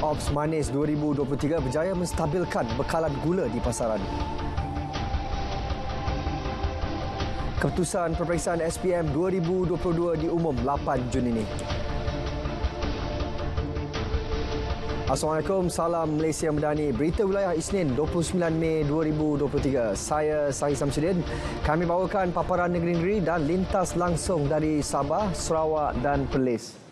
Ops Manis 2023 berjaya menstabilkan bekalan gula di pasaran. Keputusan peperiksaan SPM 2022 diumum 8 Jun ini. Assalamualaikum, salam Malaysia Madani. Berita wilayah Isnin 29 Mei 2023. Saya Sahih Samsudin. Kami bawakan paparan negeri-negeri dan lintas langsung dari Sabah, Sarawak dan Perlis.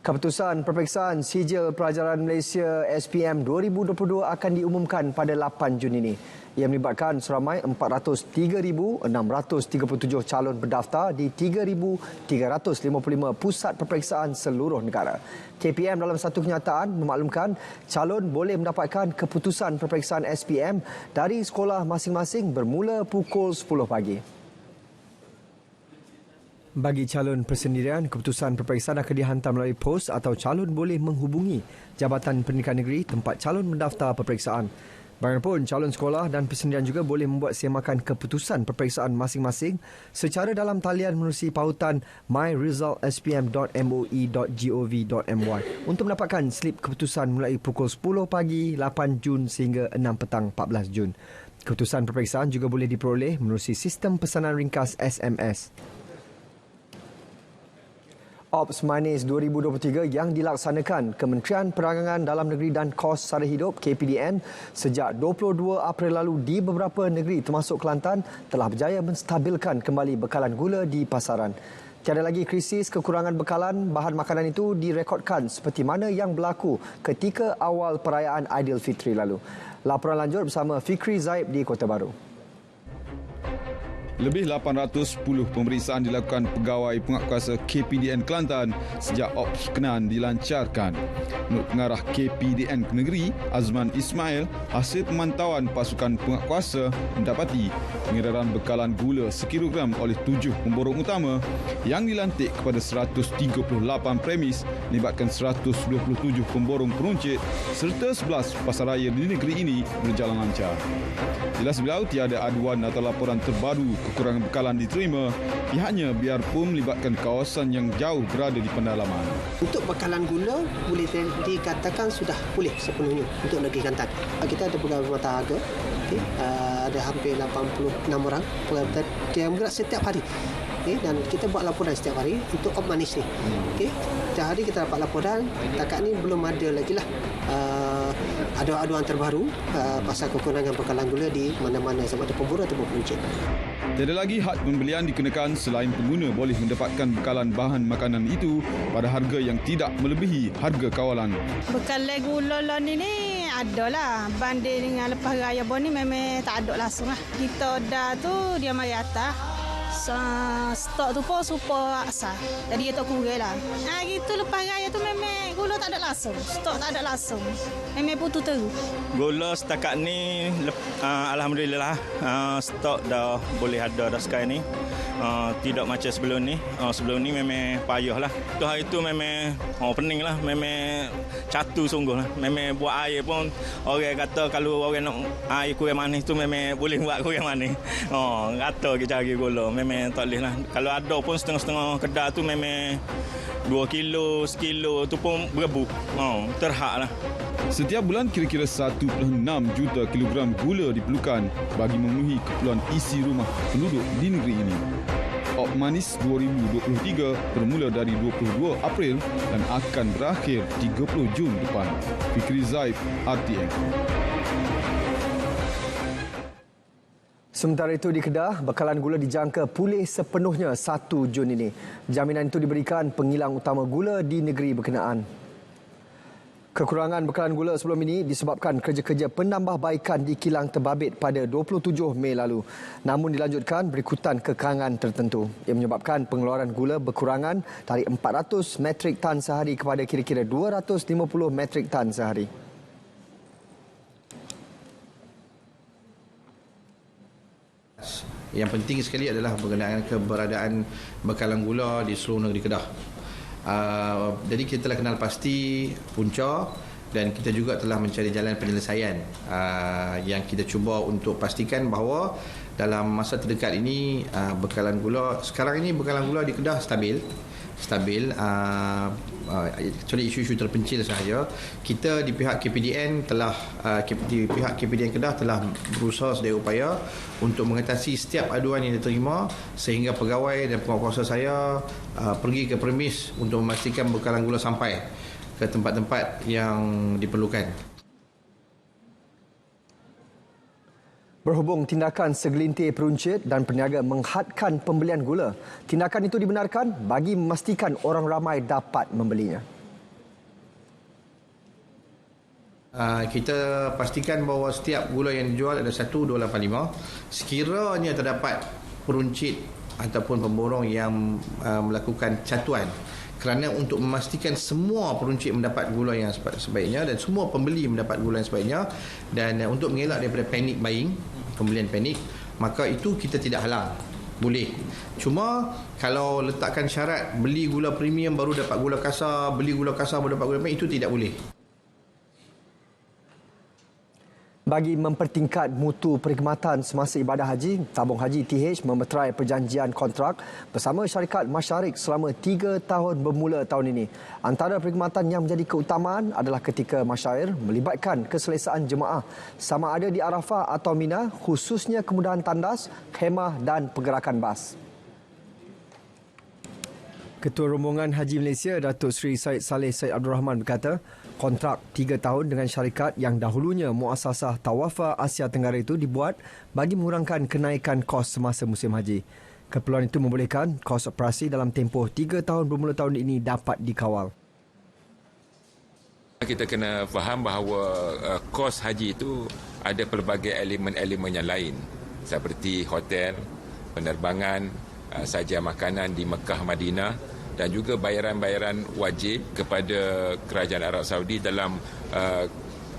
Keputusan peperiksaan Sijil Pelajaran Malaysia SPM 2022 akan diumumkan pada 8 Jun ini. Ia melibatkan seramai 403,637 calon berdaftar di 3,355 pusat peperiksaan seluruh negara. KPM dalam satu kenyataan memaklumkan calon boleh mendapatkan keputusan peperiksaan SPM dari sekolah masing-masing bermula pukul 10 pagi. Bagi calon persendirian, keputusan peperiksaan akan dihantar melalui pos atau calon boleh menghubungi Jabatan Pendidikan Negeri tempat calon mendaftar peperiksaan. Bagaimanapun, calon sekolah dan persendirian juga boleh membuat semakan keputusan peperiksaan masing-masing secara dalam talian menerusi pautan myresultspm.moi.gov.my untuk mendapatkan slip keputusan mulai pukul 10 pagi 8 Jun sehingga 6 petang 14 Jun. Keputusan peperiksaan juga boleh diperoleh menerusi sistem pesanan ringkas SMS. Ops Manis 2023 yang dilaksanakan Kementerian Perdagangan Dalam Negeri dan Kos Sara Hidup KPDN sejak 22 April lalu di beberapa negeri termasuk Kelantan telah berjaya menstabilkan kembali bekalan gula di pasaran. Tiada lagi krisis kekurangan bekalan bahan makanan itu direkodkan seperti mana yang berlaku ketika awal perayaan Aidilfitri lalu. Laporan lanjut bersama Fikri Zaib di Kota Baru. Lebih 810 pemeriksaan dilakukan pegawai penguatkuasa KPDN Kelantan sejak Ops Kenan dilancarkan. Menurut Pengarah KPDN Negeri, Azman Ismail, hasil pemantauan pasukan penguatkuasa mendapati pengedaran bekalan gula sekilogram oleh 7 pemborong utama yang dilantik kepada 138 premis melibatkan 127 pemborong peruncit serta 11 pasaraya di negeri ini berjalan lancar. Jelas beliau tiada aduan atau laporan terbaru kekurangan bekalan diterima, pihaknya biarpun melibatkan kawasan yang jauh berada di pendalaman. Untuk bekalan gula boleh dikatakan sudah pulih sepenuhnya untuk negeri Kelantan. Kita ada pegawai rumah tangga, ada hampir 86 orang yang bergerak setiap hari. Dan kita buat laporan setiap hari untuk Ops Manis ni. Setiap hari kita dapat laporan. Takat ni belum ada lagi lah aduan terbaru pasal kekurangan bekalan gula di mana-mana sama ada pemburu atau peruncit. Tiada lagi had pembelian dikenakan selain pengguna boleh mendapatkan bekalan bahan makanan itu pada harga yang tidak melebihi harga kawalan. Bekalan gula lah ni ada lah. Banding dengan lepas raya bon ni memang tak ada langsung lah. Kita dah tu dia mari atas. Stok tu pun super aksa. Jadi dia tak kurang lah. Gitu lepas raya tu memang gula tak ada langsung. Stok tak ada langsung. Memang putus terus. Gula setakat ni alhamdulillah stok dah boleh ada dah sekarang ni. Tidak macam sebelum ni. Sebelum ni memang payah lah. Tu hari tu memang pening lah. Memang catu sungguh lah. Memang buat air pun orang kata kalau orang nak air kurang manis tu memang boleh buat kurang manis. Kata kita cari gula. Memang tak boleh lah. Kalau ada pun setengah-setengah kedai tu memang 2 kilo, 1 kilo tu pun berebut. Terhad lah. Setiap bulan kira-kira 1.6 juta kilogram gula diperlukan bagi memenuhi keperluan isi rumah penduduk di negeri ini. Ops Manis 2023 bermula dari 22 April dan akan berakhir 30 Jun depan. Fikri Zaib, RTM. Sementara itu di Kedah, bekalan gula dijangka pulih sepenuhnya 1 Jun ini. Jaminan itu diberikan pengilang utama gula di negeri berkenaan. Kekurangan bekalan gula sebelum ini disebabkan kerja-kerja penambahbaikan di kilang terbabit pada 27 Mei lalu. Namun dilanjutkan berikutan kekangan tertentu. Ia menyebabkan pengeluaran gula berkurangan dari 400 metrik tan sehari kepada kira-kira 250 metrik tan sehari. Yang penting sekali adalah berkenaan keberadaan bekalan gula di seluruh negeri Kedah. Jadi kita telah kenal pasti punca dan kita juga telah mencari jalan penyelesaian yang kita cuba untuk pastikan bahawa dalam masa terdekat ini bekalan gula, sekarang ini bekalan gula di Kedah stabil stabil. Kecuali isu-isu terpencil sahaja, kita di pihak KPDN Kedah telah berusaha sedaya upaya untuk mengatasi setiap aduan yang diterima, sehingga pegawai dan penguatkuasa saya pergi ke premis untuk memastikan bekalan gula sampai ke tempat-tempat yang diperlukan. Berhubung tindakan segelintir peruncit dan peniaga menghadkan pembelian gula, tindakan itu dibenarkan bagi memastikan orang ramai dapat membelinya. Kita pastikan bahawa setiap gula yang dijual ada 1,285. Sekiranya terdapat peruncit ataupun pemborong yang melakukan catuan, kerana untuk memastikan semua peruncit mendapat gula yang sebaiknya dan semua pembeli mendapat gula yang sebaiknya, dan untuk mengelak daripada panic buying, pembelian panik, maka itu kita tidak halang, boleh. Cuma kalau letakkan syarat beli gula premium baru dapat gula kasar, beli gula kasar baru dapat gula premium, itu tidak boleh. Bagi mempertingkat mutu perkhidmatan semasa ibadah haji, Tabung Haji TH memeterai perjanjian kontrak bersama syarikat Masyarik selama 3 tahun bermula tahun ini. Antara perkhidmatan yang menjadi keutamaan adalah ketika masyair melibatkan keselesaan jemaah sama ada di Arafah atau Mina, khususnya kemudahan tandas, khemah dan pergerakan bas. Ketua Rombongan Haji Malaysia, Datuk Seri Syed Saleh Syed Abdul Rahman berkata, kontrak 3 tahun dengan syarikat yang dahulunya Muassasah Tawafa Asia Tenggara itu dibuat bagi mengurangkan kenaikan kos semasa musim haji. Keperluan itu membolehkan kos operasi dalam tempoh 3 tahun bermula tahun ini dapat dikawal. Kita kena faham bahawa kos haji itu ada pelbagai elemen-elemen yang lain seperti hotel, penerbangan, saja makanan di Mekah, Madinah, dan juga bayaran-bayaran wajib kepada Kerajaan Arab Saudi dalam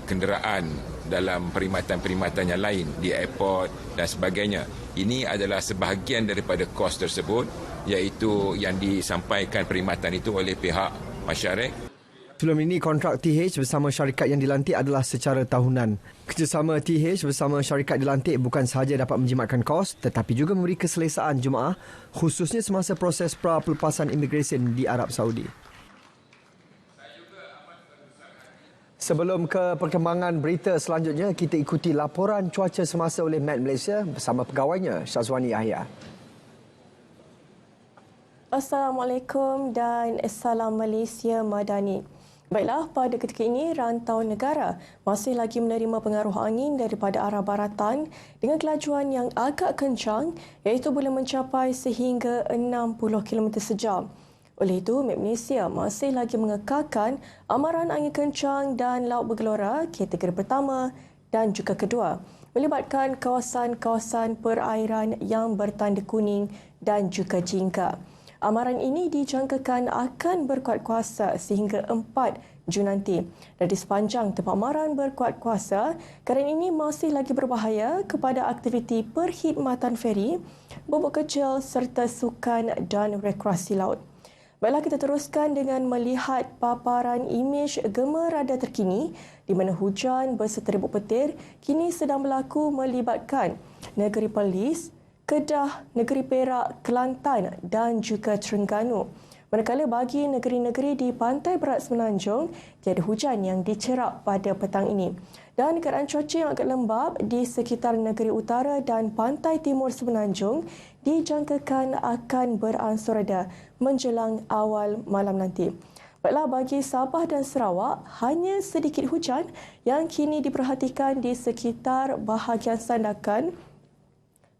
kenderaan, dalam perkhidmatan-perkhidmatan yang lain di airport dan sebagainya. Ini adalah sebahagian daripada kos tersebut, iaitu yang disampaikan perkhidmatan itu oleh pihak Masyarik. Sebelum ini, kontrak TH bersama syarikat yang dilantik adalah secara tahunan. Kerjasama TH bersama syarikat dilantik bukan sahaja dapat menjimatkan kos, tetapi juga memberi keselesaan jemaah, khususnya semasa proses pra-pelepasan imigresen di Arab Saudi. Sebelum ke perkembangan berita selanjutnya, kita ikuti laporan cuaca semasa oleh Met Malaysia bersama pegawainya, Syazwani Yahya. Assalamualaikum dan Salam Malaysia Madani. Baiklah, pada ketika ini rantau negara masih lagi menerima pengaruh angin daripada arah baratan dengan kelajuan yang agak kencang, iaitu boleh mencapai sehingga 60 km sejam. Oleh itu, Met Malaysia masih lagi mengekalkan amaran angin kencang dan laut bergelora kategori pertama dan juga kedua, melibatkan kawasan-kawasan perairan yang bertanda kuning dan juga jingga. Amaran ini dijangkakan akan berkuat kuasa sehingga 4 Jun nanti. Dan di sepanjang tempat amaran berkuat kuasa, keadaan ini masih lagi berbahaya kepada aktiviti perkhidmatan feri, bubuk kecil serta sukan dan rekreasi laut. Baiklah, kita teruskan dengan melihat paparan imej gema radar terkini di mana hujan berserta ribut petir kini sedang berlaku melibatkan negeri Perlis, Kedah, Negeri Perak, Kelantan dan juga Terengganu. Manakala bagi negeri-negeri di pantai barat Semenanjung, tiada hujan yang dicerap pada petang ini. Dan keadaan cuaca yang agak lembap di sekitar negeri utara dan pantai timur Semenanjung dijangkakan akan beransur reda menjelang awal malam nanti. Baiklah, bagi Sabah dan Sarawak, hanya sedikit hujan yang kini diperhatikan di sekitar bahagian Sandakan,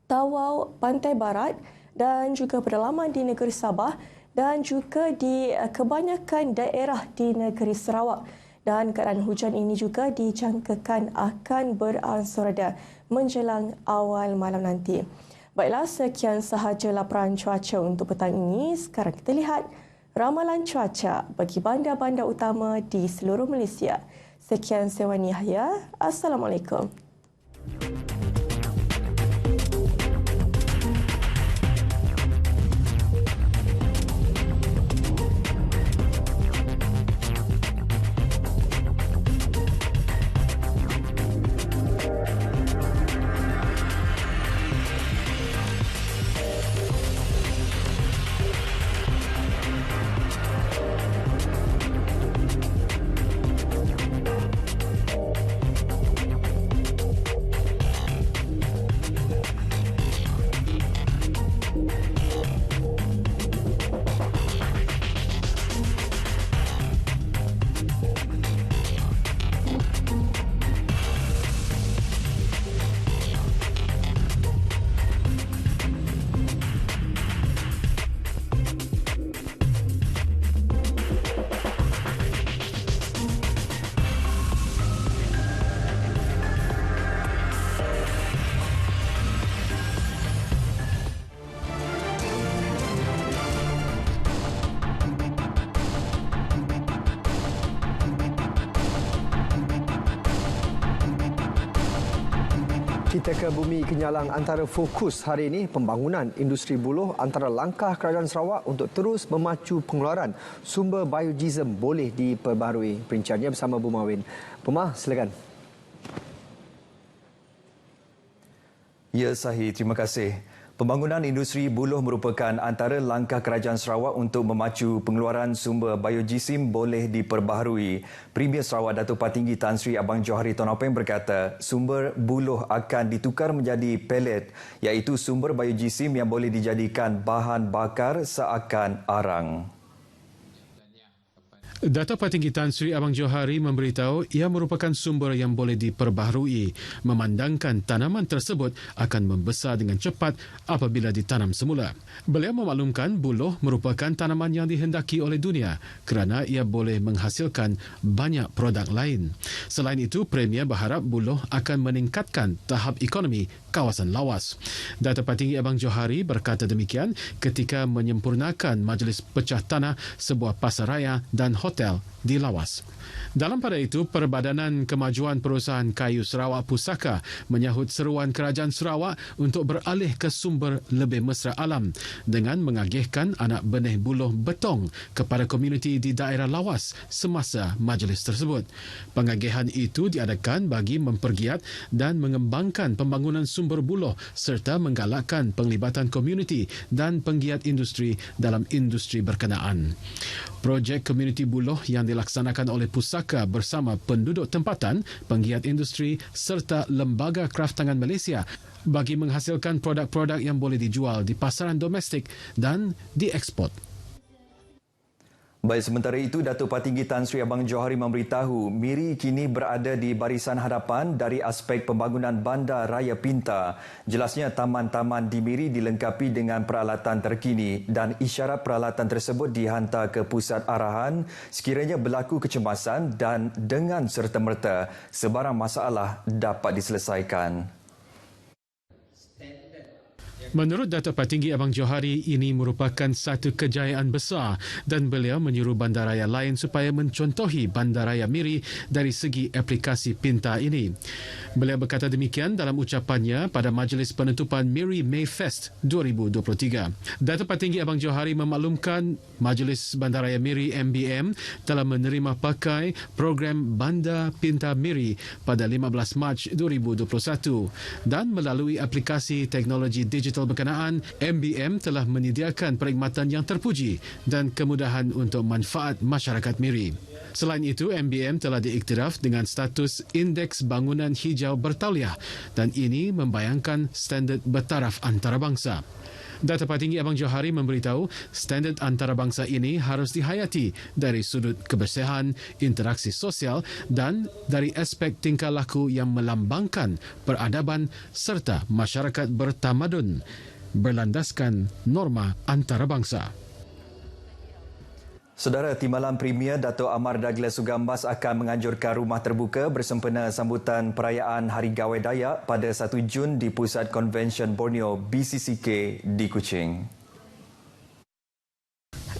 Tawau, Pantai Barat dan juga pedalaman di negeri Sabah dan juga di kebanyakan daerah di negeri Sarawak. Dan keadaan hujan ini juga dijangkakan akan beransur reda menjelang awal malam nanti. Baiklah, sekian sahaja laporan cuaca untuk petang ini. Sekarang kita lihat ramalan cuaca bagi bandar-bandar utama di seluruh Malaysia. Sekian Syazwani Yahya. Assalamualaikum. Kita ke Bumi Kenyalang. Antara fokus hari ini pembangunan industri buluh antara langkah Kerajaan Sarawak untuk terus memacu pengeluaran sumber biodiesel boleh diperbaharui. Perinciannya bersama Bu Mawin. Bu Ma, silakan. Ya, Sahih. Terima kasih. Pembangunan industri buluh merupakan antara langkah Kerajaan Sarawak untuk memacu pengeluaran sumber biojisim boleh diperbaharui. Premier Sarawak Datuk Patinggi Tan Sri Abang Johari Tonopeng berkata sumber buluh akan ditukar menjadi pelet, iaitu sumber biojisim yang boleh dijadikan bahan bakar seakan arang. Datuk Patinggi Tan Sri Abang Johari memberitahu ia merupakan sumber yang boleh diperbaharui memandangkan tanaman tersebut akan membesar dengan cepat apabila ditanam semula. Beliau memaklumkan buluh merupakan tanaman yang dihendaki oleh dunia kerana ia boleh menghasilkan banyak produk lain. Selain itu, Premier berharap buluh akan meningkatkan tahap ekonomi kawasan lawas. Datuk Patinggi Abang Johari berkata demikian ketika menyempurnakan Majlis Pecah Tanah sebuah pasaraya dan hotel di Lawas. Dalam pada itu, Perbadanan Kemajuan Perusahaan Kayu Sarawak Pusaka menyahut seruan Kerajaan Sarawak untuk beralih ke sumber lebih mesra alam dengan mengagihkan anak benih buluh betong kepada komuniti di daerah Lawas semasa majlis tersebut. Pengagihan itu diadakan bagi mempergiat dan mengembangkan pembangunan sumber buluh serta menggalakkan penglibatan komuniti dan penggiat industri dalam industri berkenaan. Projek komuniti buluh yang dilaksanakan oleh Pusaka bersama penduduk tempatan, penggiat industri serta Lembaga Kraftangan Malaysia bagi menghasilkan produk-produk yang boleh dijual di pasaran domestik dan dieksport. Baik, sementara itu, Datuk Patinggi Tan Sri Abang Johari memberitahu Miri kini berada di barisan hadapan dari aspek pembangunan Bandar Raya Pintar. Jelasnya, taman-taman di Miri dilengkapi dengan peralatan terkini dan isyarat peralatan tersebut dihantar ke pusat arahan sekiranya berlaku kecemasan dan dengan serta-merta sebarang masalah dapat diselesaikan. Menurut Datuk Patinggi Abang Johari, ini merupakan satu kejayaan besar dan beliau menyuruh bandaraya lain supaya mencontohi Bandaraya Miri dari segi aplikasi pintar ini. Beliau berkata demikian dalam ucapannya pada Majlis Penutupan Miri May Fest 2023. Datuk Patinggi Abang Johari memaklumkan Majlis Bandaraya Miri MBM telah menerima pakai program Bandar Pintar Miri pada 15 Mac 2021 dan melalui aplikasi teknologi digital berkenaan, MBM telah menyediakan perkhidmatan yang terpuji dan kemudahan untuk manfaat masyarakat Miri. Selain itu, MBM telah diiktiraf dengan status Indeks Bangunan Hijau Bertauliah dan ini membayangkan standard bertaraf antarabangsa. Datuk Patinggi Abang Johari memberitahu standard antarabangsa ini harus dihayati dari sudut kebersihan, interaksi sosial dan dari aspek tingkah laku yang melambangkan peradaban serta masyarakat bertamadun berlandaskan norma antarabangsa. Saudara, Timbalan Premier Dato' Amar Douglas Sugambas akan menganjurkan rumah terbuka bersempena sambutan perayaan Hari Gawai Dayak pada 1 Jun di Pusat Konvensyen Borneo BCCK di Kuching.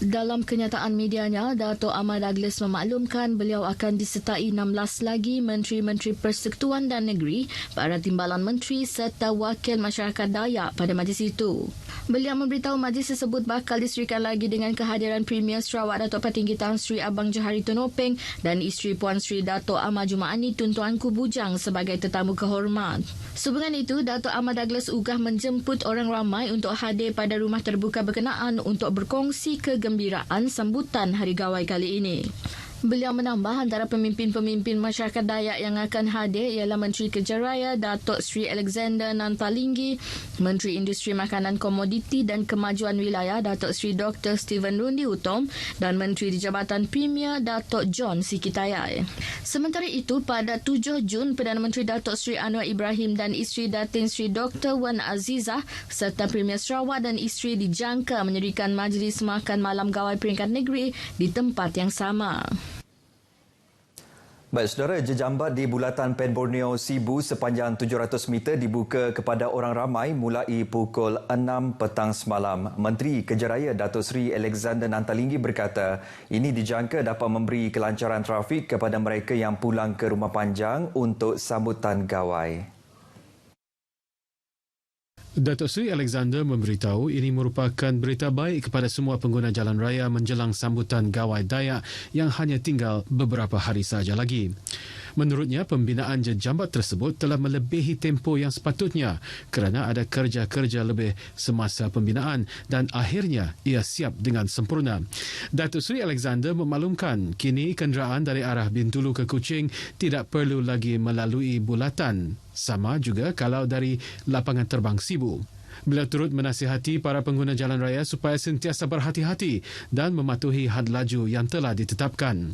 Dalam kenyataan medianya, Dato' Amar Douglas memaklumkan beliau akan disertai 16 lagi Menteri-Menteri Persekutuan dan Negeri, para timbalan menteri serta wakil masyarakat Dayak pada majlis itu. Beliau memberitahu majlis tersebut bakal diserikan lagi dengan kehadiran Premier Sarawak Datuk Patinggi Tan Sri Abang Johari Tonopeng dan isteri Puan Sri Dato' Amar Jumaani Tun Tuanku Bujang sebagai tetamu kehormat. Sehubungan itu, Dato' Amar Douglas ugah menjemput orang ramai untuk hadir pada rumah terbuka berkenaan untuk berkongsi kegembiraan sambutan Hari Gawai kali ini. Beliau menambah antara pemimpin-pemimpin masyarakat Dayak yang akan hadir ialah Menteri Kerja Raya Datuk Sri Alexander Nantalinggi, Menteri Industri Makanan Komoditi dan Kemajuan Wilayah Datuk Sri Dr. Stephen Rundi Utom dan Menteri di Jabatan Premier Datuk John Sikitayai. Sementara itu, pada 7 Jun, Perdana Menteri Datuk Sri Anwar Ibrahim dan isteri Datin Sri Dr. Wan Azizah serta Premier Sarawak dan isteri dijangka mendirikan majlis makan malam Gawai Peringkat Negeri di tempat yang sama. Baik, saudara, jejambat di bulatan Pen Borneo Sibu sepanjang 700 meter dibuka kepada orang ramai mulai pukul 6 petang semalam. Menteri Kerja Raya Datuk Seri Alexander Nantalinggi berkata ini dijangka dapat memberi kelancaran trafik kepada mereka yang pulang ke rumah panjang untuk sambutan gawai. Datuk Seri Alexander memberitahu ini merupakan berita baik kepada semua pengguna jalan raya menjelang sambutan Gawai Dayak yang hanya tinggal beberapa hari sahaja lagi. Menurutnya, pembinaan jejambat tersebut telah melebihi tempoh yang sepatutnya kerana ada kerja-kerja lebih semasa pembinaan dan akhirnya ia siap dengan sempurna. Datuk Seri Alexander memaklumkan kini kenderaan dari arah Bintulu ke Kuching tidak perlu lagi melalui bulatan. Sama juga kalau dari lapangan terbang Sibu. Beliau turut menasihati para pengguna jalan raya supaya sentiasa berhati-hati dan mematuhi had laju yang telah ditetapkan.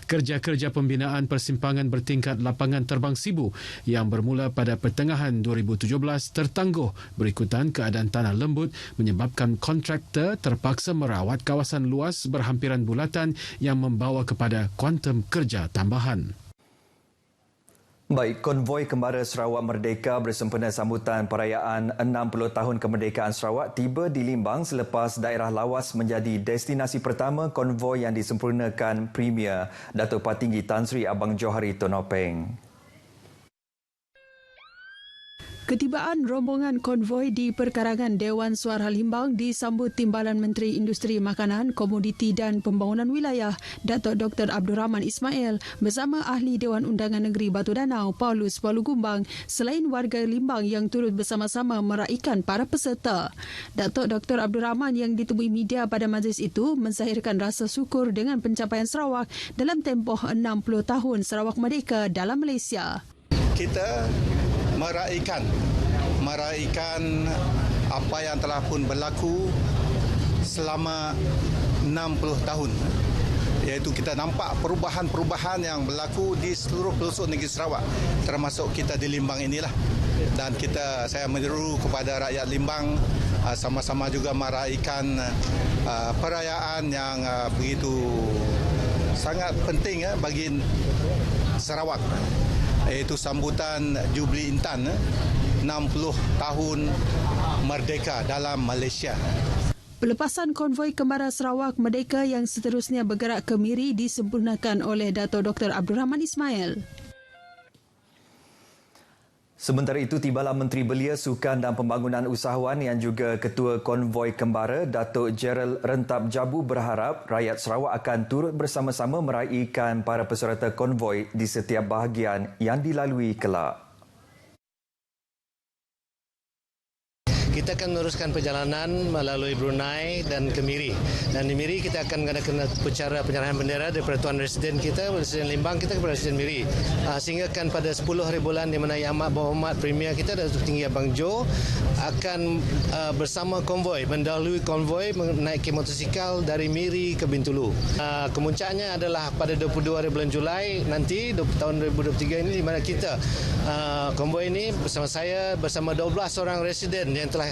Kerja-kerja pembinaan persimpangan bertingkat lapangan terbang Sibu yang bermula pada pertengahan 2017 tertangguh berikutan keadaan tanah lembut menyebabkan kontraktor terpaksa merawat kawasan luas berhampiran bulatan yang membawa kepada kuantum kerja tambahan. Baik, konvoi Kembara Sarawak Merdeka bersempena sambutan perayaan 60 tahun kemerdekaan Sarawak tiba di Limbang selepas daerah lawas menjadi destinasi pertama konvoi yang disempurnakan Premier Datuk Patinggi Tan Sri Abang Johari Tonopeng. Ketibaan rombongan konvoi di perkarangan Dewan Suara Limbang disambut Timbalan Menteri Industri Makanan, Komoditi dan Pembangunan Wilayah Datuk Dr. Abdul Rahman Ismail bersama Ahli Dewan Undangan Negeri Batu Danau Paulus Paulugumbang selain warga Limbang yang turut bersama-sama meraikan para peserta. Datuk Dr. Abdul Rahman yang ditemui media pada majlis itu menzahirkan rasa syukur dengan pencapaian Sarawak dalam tempoh 60 tahun Sarawak Merdeka dalam Malaysia. Kita meraikan apa yang telah pun berlaku selama 60 tahun. Iaitu kita nampak perubahan-perubahan yang berlaku di seluruh pelosok negeri Sarawak, termasuk kita di Limbang inilah. Dan saya menyeru kepada rakyat Limbang sama-sama juga meraikan perayaan yang begitu sangat penting bagi Sarawak, iaitu sambutan Jubli Intan 60 tahun merdeka dalam Malaysia. Pelepasan konvoi Kembara Sarawak Merdeka yang seterusnya bergerak ke Miri disempurnakan oleh Datuk Dr. Abdul Rahman Ismail. Sementara itu, Timbalan Menteri Belia, Sukan dan Pembangunan Usahawan yang juga Ketua Konvoi Kembara, Datuk Gerald Rentap Jabu berharap rakyat Sarawak akan turut bersama-sama meraikan para peserta konvoi di setiap bahagian yang dilalui kelak. Kita akan meneruskan perjalanan melalui Brunei dan ke Miri. Dan di Miri kita akan mengadakan upacara penyerahan bendera daripada Tuan Residen kita, Residen Limbang kita kepada Residen Miri. Sehingga kan pada 10 hari bulan di mana Yang Amat Berhormat Premier kita, Datuk Tinggi Abang Jo, akan bersama konvoi, mendahului konvoi menaiki motosikal dari Miri ke Bintulu. Kemuncaknya adalah pada 22 hari bulan Julai nanti, tahun 2023 ini, di mana kita, konvoi ini bersama saya, bersama 12 orang residen yang telah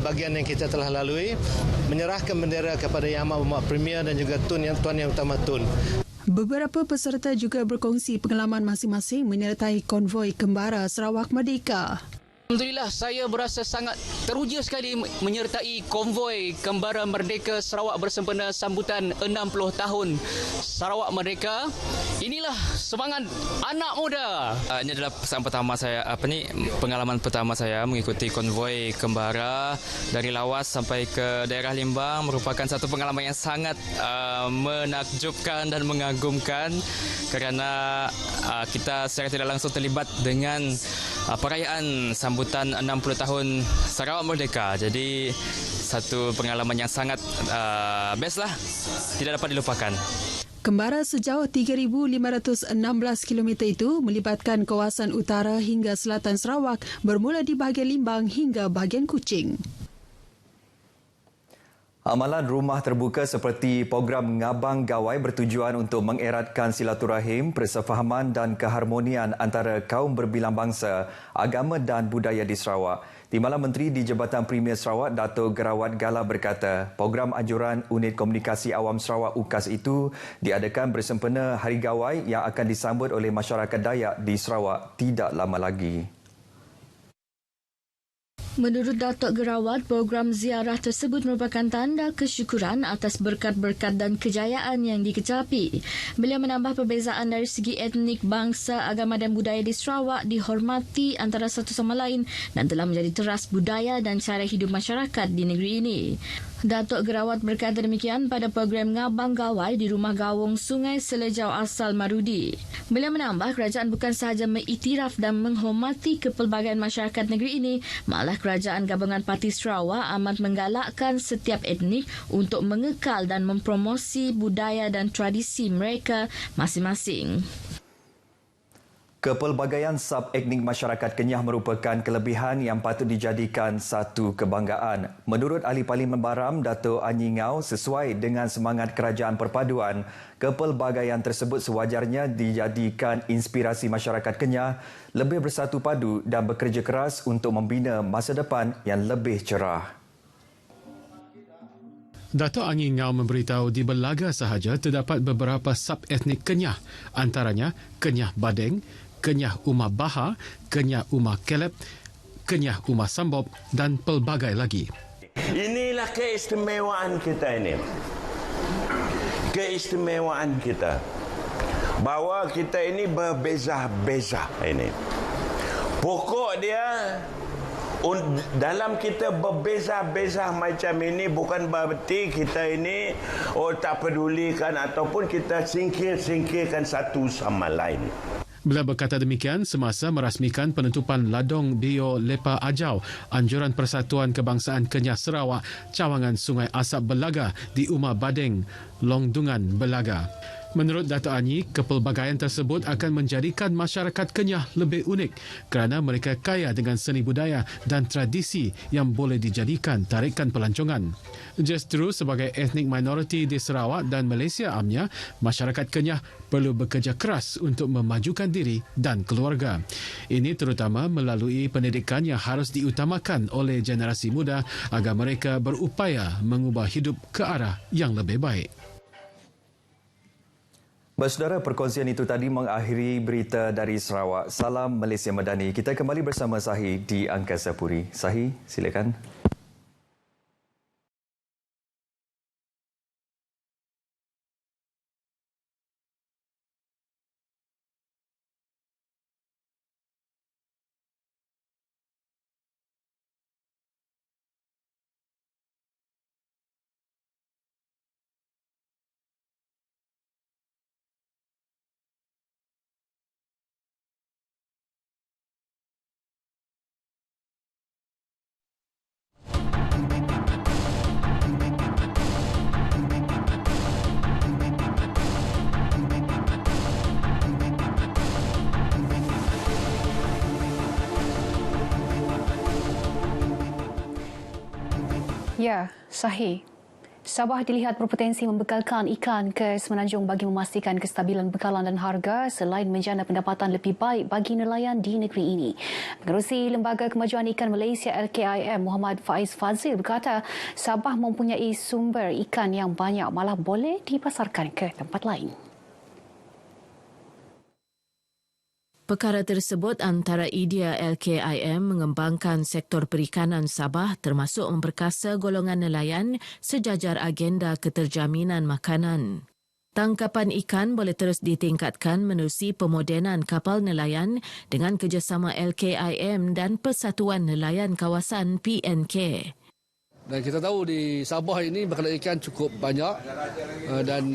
bagian yang kita telah lalui, menyerahkan bendera kepada Yang Amat Berhormat Premier dan juga Tuan Yang Utama Tun. Beberapa peserta juga berkongsi pengalaman masing-masing menyertai konvoi Kembara Sarawak Merdeka. Alhamdulillah, saya berasa sangat teruja sekali menyertai konvoi Kembara Merdeka Sarawak bersempena sambutan 60 tahun Sarawak Merdeka. Inilah semangat anak muda. Ini adalah pengalaman pertama saya mengikuti konvoi Kembara dari Lawas sampai ke daerah Limbang. Merupakan satu pengalaman yang sangat menakjubkan dan mengagumkan kerana kita secara tidak langsung terlibat dengan perayaan sambutan 60 tahun Sarawak Merdeka. Jadi satu pengalaman yang sangat best lah, tidak dapat dilupakan. Kembara sejauh 3,516 km itu melibatkan kawasan utara hingga selatan Sarawak bermula di bahagian Limbang hingga bahagian Kuching. Amalan rumah terbuka seperti program Ngabang Gawai bertujuan untuk mengeratkan silaturahim, persefahaman dan keharmonian antara kaum berbilang bangsa, agama dan budaya di Sarawak. Timbalan Menteri di Jabatan Premier Sarawak, Datuk Gerawat Gala berkata, program anjuran Unit Komunikasi Awam Sarawak UKAS itu diadakan bersempena Hari Gawai yang akan disambut oleh masyarakat Dayak di Sarawak tidak lama lagi. Menurut Datuk Gerawat, program ziarah tersebut merupakan tanda kesyukuran atas berkat-berkat dan kejayaan yang dikecapi. Beliau menambah perbezaan dari segi etnik, bangsa, agama dan budaya di Sarawak dihormati antara satu sama lain dan telah menjadi teras budaya dan cara hidup masyarakat di negeri ini. Datuk Gerawat berkata demikian pada program Ngabang Gawai di Rumah Gawung Sungai Selejau asal Marudi. Beliau menambah kerajaan bukan sahaja mengiktiraf dan menghormati kepelbagaian masyarakat negeri ini, malah Kerajaan Gabungan Parti Sarawak amat menggalakkan setiap etnik untuk mengekal dan mempromosi budaya dan tradisi mereka masing-masing. Kepelbagaian sub-etnik masyarakat Kenyah merupakan kelebihan yang patut dijadikan satu kebanggaan. Menurut Ahli Parlimen Baram, Dato' Anyi Ngau, sesuai dengan semangat kerajaan perpaduan, kepelbagaian tersebut sewajarnya dijadikan inspirasi masyarakat Kenyah lebih bersatu padu dan bekerja keras untuk membina masa depan yang lebih cerah. Dato' Anyi Ngau memberitahu di Belaga sahaja terdapat beberapa sub-etnik Kenyah, antaranya Kenyah Badeng, Kenyah Umar Baha, Kenyah Umar Kelep, Kenyah Umar Sambob dan pelbagai lagi. Inilah keistimewaan kita ini. Keistimewaan kita. Bahawa kita ini berbeza-beza ini. Pokok dia dalam kita berbeza-beza macam ini bukan berarti kita ini tak pedulikan ataupun kita singkirkan satu sama lain. Beliau berkata demikian semasa merasmikan penutupan Ladong Bio Lepa Ajau, Anjuran Persatuan Kebangsaan Kenyah Sarawak, Cawangan Sungai Asap Belaga di Umar Badeng, Longdungan Belaga. Menurut Dato' Anyi, kepelbagaian tersebut akan menjadikan masyarakat Kenyah lebih unik kerana mereka kaya dengan seni budaya dan tradisi yang boleh dijadikan tarikan pelancongan. Justru sebagai etnik minoriti di Sarawak dan Malaysia amnya, masyarakat Kenyah perlu bekerja keras untuk memajukan diri dan keluarga. Ini terutama melalui pendidikan yang harus diutamakan oleh generasi muda agar mereka berupaya mengubah hidup ke arah yang lebih baik. Saudara, perkongsian itu tadi mengakhiri berita dari Sarawak. Salam Malaysia Madani. Kita kembali bersama Sahi di Angkasa Puri. Sahi, silakan. Ya, Sahih. Sabah dilihat berpotensi membekalkan ikan ke Semenanjung bagi memastikan kestabilan bekalan dan harga selain menjana pendapatan lebih baik bagi nelayan di negeri ini. Pengerusi Lembaga Kemajuan Ikan Malaysia LKIM, Muhammad Faiz Fazil berkata Sabah mempunyai sumber ikan yang banyak malah boleh dipasarkan ke tempat lain. Perkara tersebut antara idea LKIM mengembangkan sektor perikanan Sabah termasuk memperkasa golongan nelayan sejajar agenda keterjaminan makanan. Tangkapan ikan boleh terus ditingkatkan menerusi pemodenan kapal nelayan dengan kerjasama LKIM dan Persatuan Nelayan Kawasan PNK. Dan kita tahu di Sabah ini bekalan ikan cukup banyak dan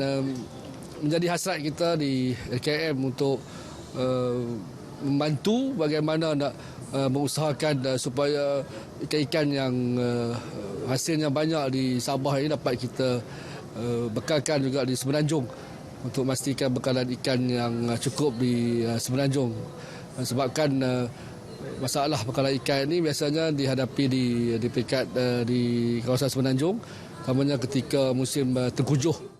menjadi hasrat kita di LKIM untuk membantu bagaimana nak mengusahakan supaya ikan-ikan yang hasilnya banyak di Sabah ini dapat kita bekalkan juga di Semenanjung untuk memastikan bekalan ikan yang cukup di Semenanjung. Sebabkan masalah bekalan ikan ini biasanya dihadapi di peringkat di kawasan Semenanjung, utamanya ketika musim tengkujuh.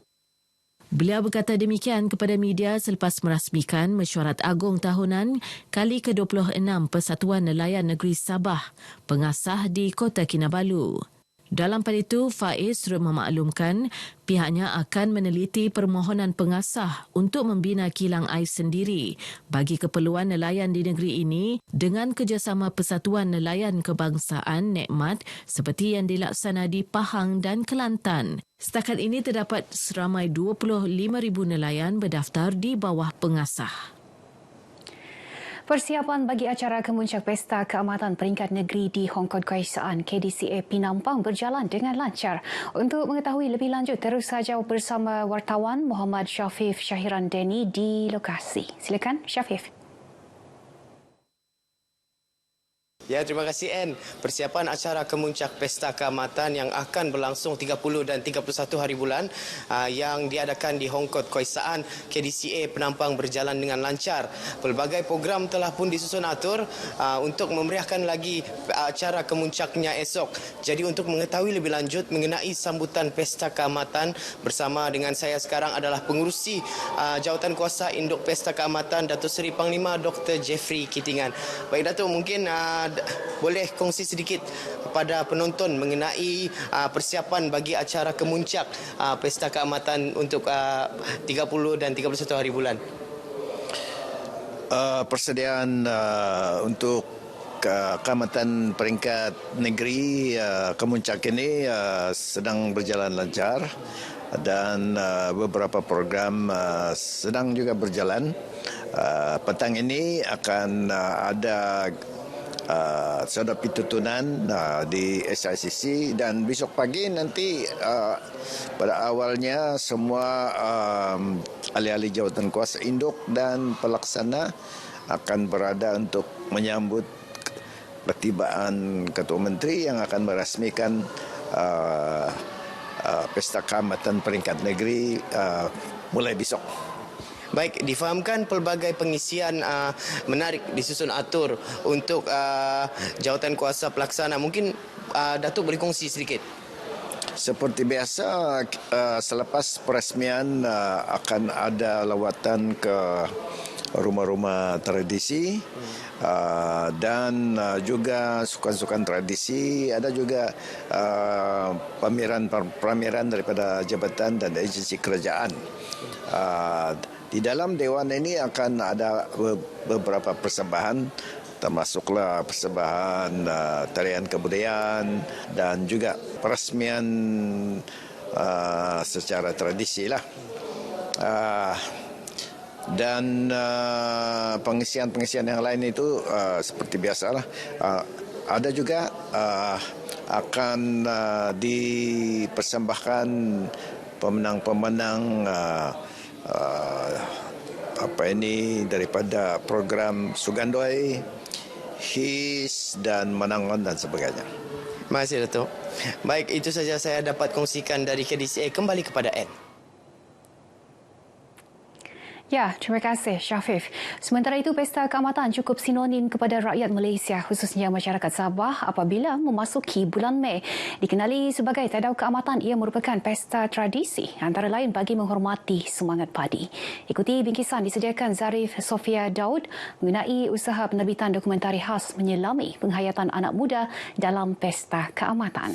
Beliau berkata demikian kepada media selepas merasmikan mesyuarat agung tahunan kali ke-26 Persatuan Nelayan Negeri Sabah, pengasah di Kota Kinabalu. Dalam pada itu, Faiz turut memaklumkan pihaknya akan meneliti permohonan pengasah untuk membina kilang ais sendiri bagi keperluan nelayan di negeri ini dengan kerjasama Persatuan Nelayan Kebangsaan Nikmat seperti yang dilaksana di Pahang dan Kelantan. Setakat ini terdapat seramai 25,000 nelayan berdaftar di bawah pengasah. Persiapan bagi acara kemuncak Pesta Keamatan Peringkat Negeri di Hong Kong Kebangsaan KDCA Penampang berjalan dengan lancar. Untuk mengetahui lebih lanjut, terus saja bersama wartawan Muhammad Syafif Syahiran Deni di lokasi. Silakan Syafif. Ya, terima kasih Ann. Persiapan acara kemuncak Pesta Keamatan yang akan berlangsung 30 dan 31 hari bulan yang diadakan di Hong Kong Kebangsaan KDCA Penampang berjalan dengan lancar. Pelbagai program telah pun disusun atur untuk memeriahkan lagi acara kemuncaknya esok. Jadi untuk mengetahui lebih lanjut mengenai sambutan Pesta Keamatan, bersama dengan saya sekarang adalah pengurusi Jawatan Kuasa Induk Pesta Keamatan, Datuk Seri Panglima Dr. Jeffrey Kitingan. Baik Datuk, mungkin boleh kongsi sedikit kepada penonton mengenai persiapan bagi acara kemuncak Pesta Keamatan untuk 30 dan 31 hari bulan. Persediaan untuk Keamatan Peringkat Negeri kemuncak ini sedang berjalan lancar dan beberapa program sedang juga berjalan. Petang ini akan ada sodopi tutunan di SICC dan besok pagi nanti pada awalnya semua ahli-ahli jawatan kuasa induk dan pelaksana akan berada untuk menyambut ketibaan Ketua Menteri yang akan merasmikan Pesta Keamatan Peringkat Negeri mulai besok. Baik, difahamkan pelbagai pengisian menarik disusun atur untuk jawatan kuasa pelaksana. Mungkin Datuk boleh kongsi sedikit. Seperti biasa, selepas peresmian akan ada lawatan ke rumah-rumah tradisi dan juga sukan-sukan tradisi. Ada juga pameran daripada jabatan dan agensi kerajaan. Di dalam Dewan ini akan ada beberapa persembahan, termasuklah persembahan tarian kebudayaan dan juga peresmian secara tradisi lah. Dan pengisian-pengisian yang lain itu seperti biasalah. Ada juga akan dipersembahkan pemenang-pemenang daripada program Sugandoi, HIS dan Menangon dan sebagainya. Terima kasih Datuk. Baik, itu saja saya dapat kongsikan dari KDCA. Kembali kepada Ann. Ya, terima kasih Syafif. Sementara itu, Pesta Keamatan cukup sinonim kepada rakyat Malaysia, khususnya masyarakat Sabah apabila memasuki bulan Mei. Dikenali sebagai Tadau Keamatan, ia merupakan pesta tradisi antara lain bagi menghormati semangat padi. Ikuti bingkisan disediakan Zarif Sofia Daud mengenai usaha penerbitan dokumentari khas menyelami penghayatan anak muda dalam Pesta Keamatan.